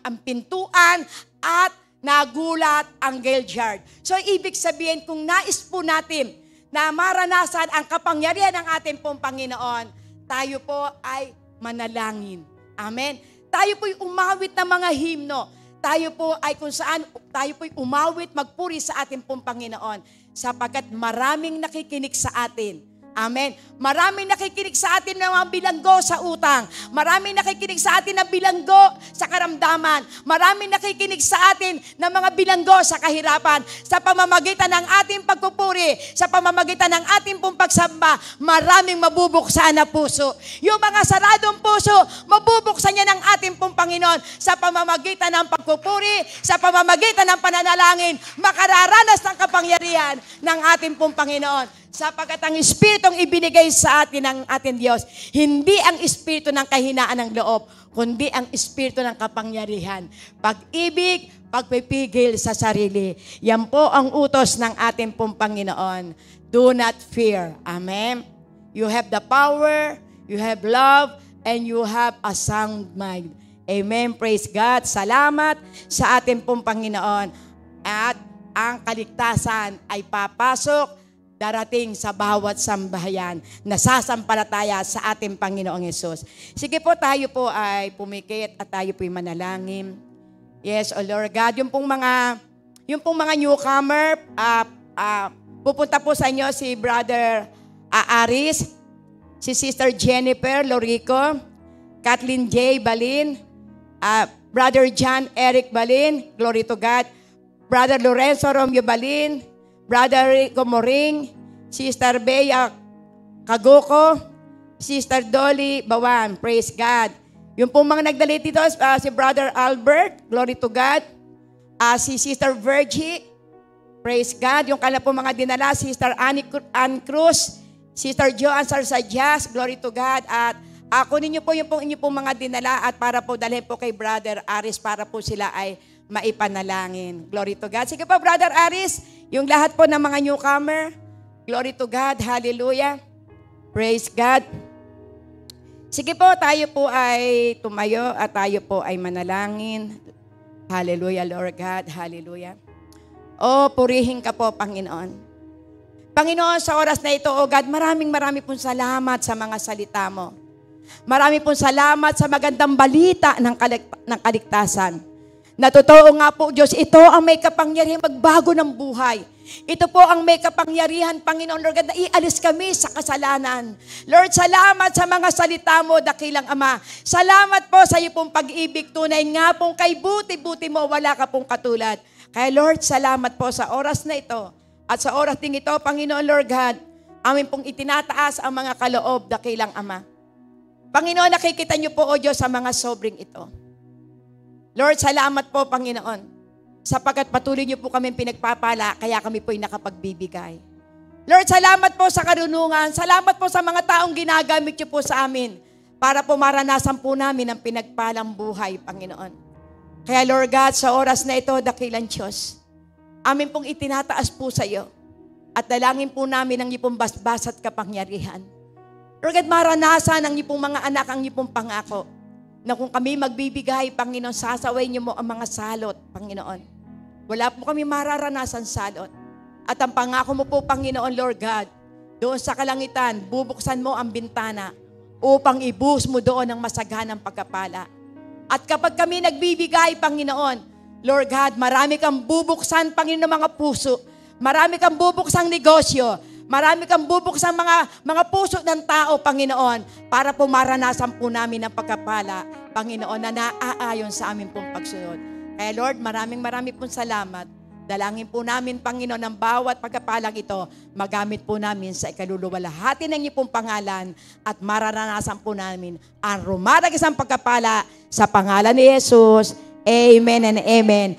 ang pintuan, at nagulat ang graveyard. So, ibig sabihin, kung nais po natin na maranasan ang kapangyarihan ng ating pong Panginoon, tayo po ay manalangin. Amen? Tayo po'y umawit ng mga himno. Tayo po ay kung saan, tayo po'y umawit, magpuri sa ating pong Panginoon sapagkat maraming nakikinig sa atin. Amen. Maraming nakikinig sa atin ng mga bilanggo sa utang. Maraming nakikinig sa atin ng bilanggo sa karamdaman. Maraming nakikinig sa atin ng mga bilanggo sa kahirapan. Sa pamamagitan ng ating pagpupuri, sa pamamagitan ng ating pong pagsamba, maraming mabubuksan na puso. Yung mga saradong puso, mabubuksan niya ng ating pong Panginoon sa pamamagitan ng pagpupuri, sa pamamagitan ng pananalangin, makararanas ng kapangyarihan ng ating pong Panginoon. Sapagkat ang Espiritong ibinigay sa atin ng ating Diyos, hindi ang Espiritu ng kahinaan ng loob, kundi ang Espiritu ng kapangyarihan. Pag-ibig, pagpipigil sa sarili. Yan po ang utos ng ating pong Panginoon. Do not fear. Amen? You have the power, you have love, and you have a sound mind. Amen? Praise God. Salamat sa ating pong Panginoon. At ang kaligtasan ay papasok darating sa bawat sambahayan na sasampalataya sa ating Panginoong Yesus. Sige po, tayo po ay pumikit at tayo po ay manalangin. Yes, O Lord God, yung pong mga newcomer, pupunta po sa inyo si Brother Aris, si Sister Jennifer Lorico, Kathleen J. Balin, Brother John Eric Balin, glory to God, Brother Lorenzo Romeo Balin, Brother Rico Moring, Sister Bea Kagoko, Sister Dolly Bawan, praise God. Yung pong mga nagdalit dito, si Brother Albert, glory to God. Si Sister Virgie, praise God. Yung kanya pong mga dinala, Sister Ann Cruz, Sister Joanne Sarsajas, glory to God. At kunin niyo po yung inyong pong mga dinala at para po dalhin po kay Brother Aris para po sila ay maipanalangin. Glory to God. Sige po, Brother Aris, yung lahat po ng mga newcomer, glory to God, hallelujah. Praise God. Sige po, tayo po ay tumayo at tayo po ay manalangin. Hallelujah, Lord God. Hallelujah. O, purihin ka po, Panginoon. Panginoon, sa oras na ito, O God, maraming pong salamat sa mga salita mo. Marami pong salamat sa magandang balita ng kaligtasan. Na totoo nga po, Diyos, ito ang may kapangyarihan magbago ng buhay. Ito po ang may kapangyarihan, Panginoon, Lord God, na ialis kami sa kasalanan. Lord, salamat sa mga salita mo, dakilang Ama. Salamat po sa iyo pong pag-ibig. Tunay nga pong kay buti-buti mo, wala ka pong katulad. Kaya Lord, salamat po sa oras na ito. At sa oras ding ito, Panginoon, Lord God, amin pong itinataas ang mga kaloob, dakilang Ama. Panginoon, nakikita niyo po, O Diyos, sa mga sobring ito. Lord, salamat po, Panginoon, sapagkat patuloy niyo po kami pinagpapala, kaya kami po'y nakapagbibigay. Lord, salamat po sa karunungan, salamat po sa mga taong ginagamit niyo po sa amin, para po maranasan po namin ang pinagpalang buhay, Panginoon. Kaya Lord God, sa oras na ito, dakilang Diyos, amin pong itinataas po sa iyo, at dalangin po namin ang iyong basbas at kapangyarihan. Lord God, maranasan ang iyong mga anak, ang iyong pangako, na kung kami magbibigay, Panginoon, sasaway niyo mo ang mga salot, Panginoon. Wala po kami mararanasan salot. At ang pangako mo po, Panginoon, Lord God, doon sa kalangitan, bubuksan mo ang bintana upang ibuhos mo doon ang masaganang pagkapala. At kapag kami nagbibigay, Panginoon, Lord God, marami kang bubuksan, Panginoon, mga puso. Marami kang bubuksang negosyo. Marami kang bubuksang mga puso ng tao, Panginoon, para po maranasan po namin ang pagkapala, Panginoon, na naaayon sa amin pong pagsunod. Kaya Lord, maraming pong salamat. Dalangin po namin, Panginoon, ang bawat pagkapalang ito, magamit po namin sa ikaluluwalhati ng iyong pangalan at mararanasan po namin ang rumaragisang pagkapala sa pangalan ni Jesus. Amen and amen.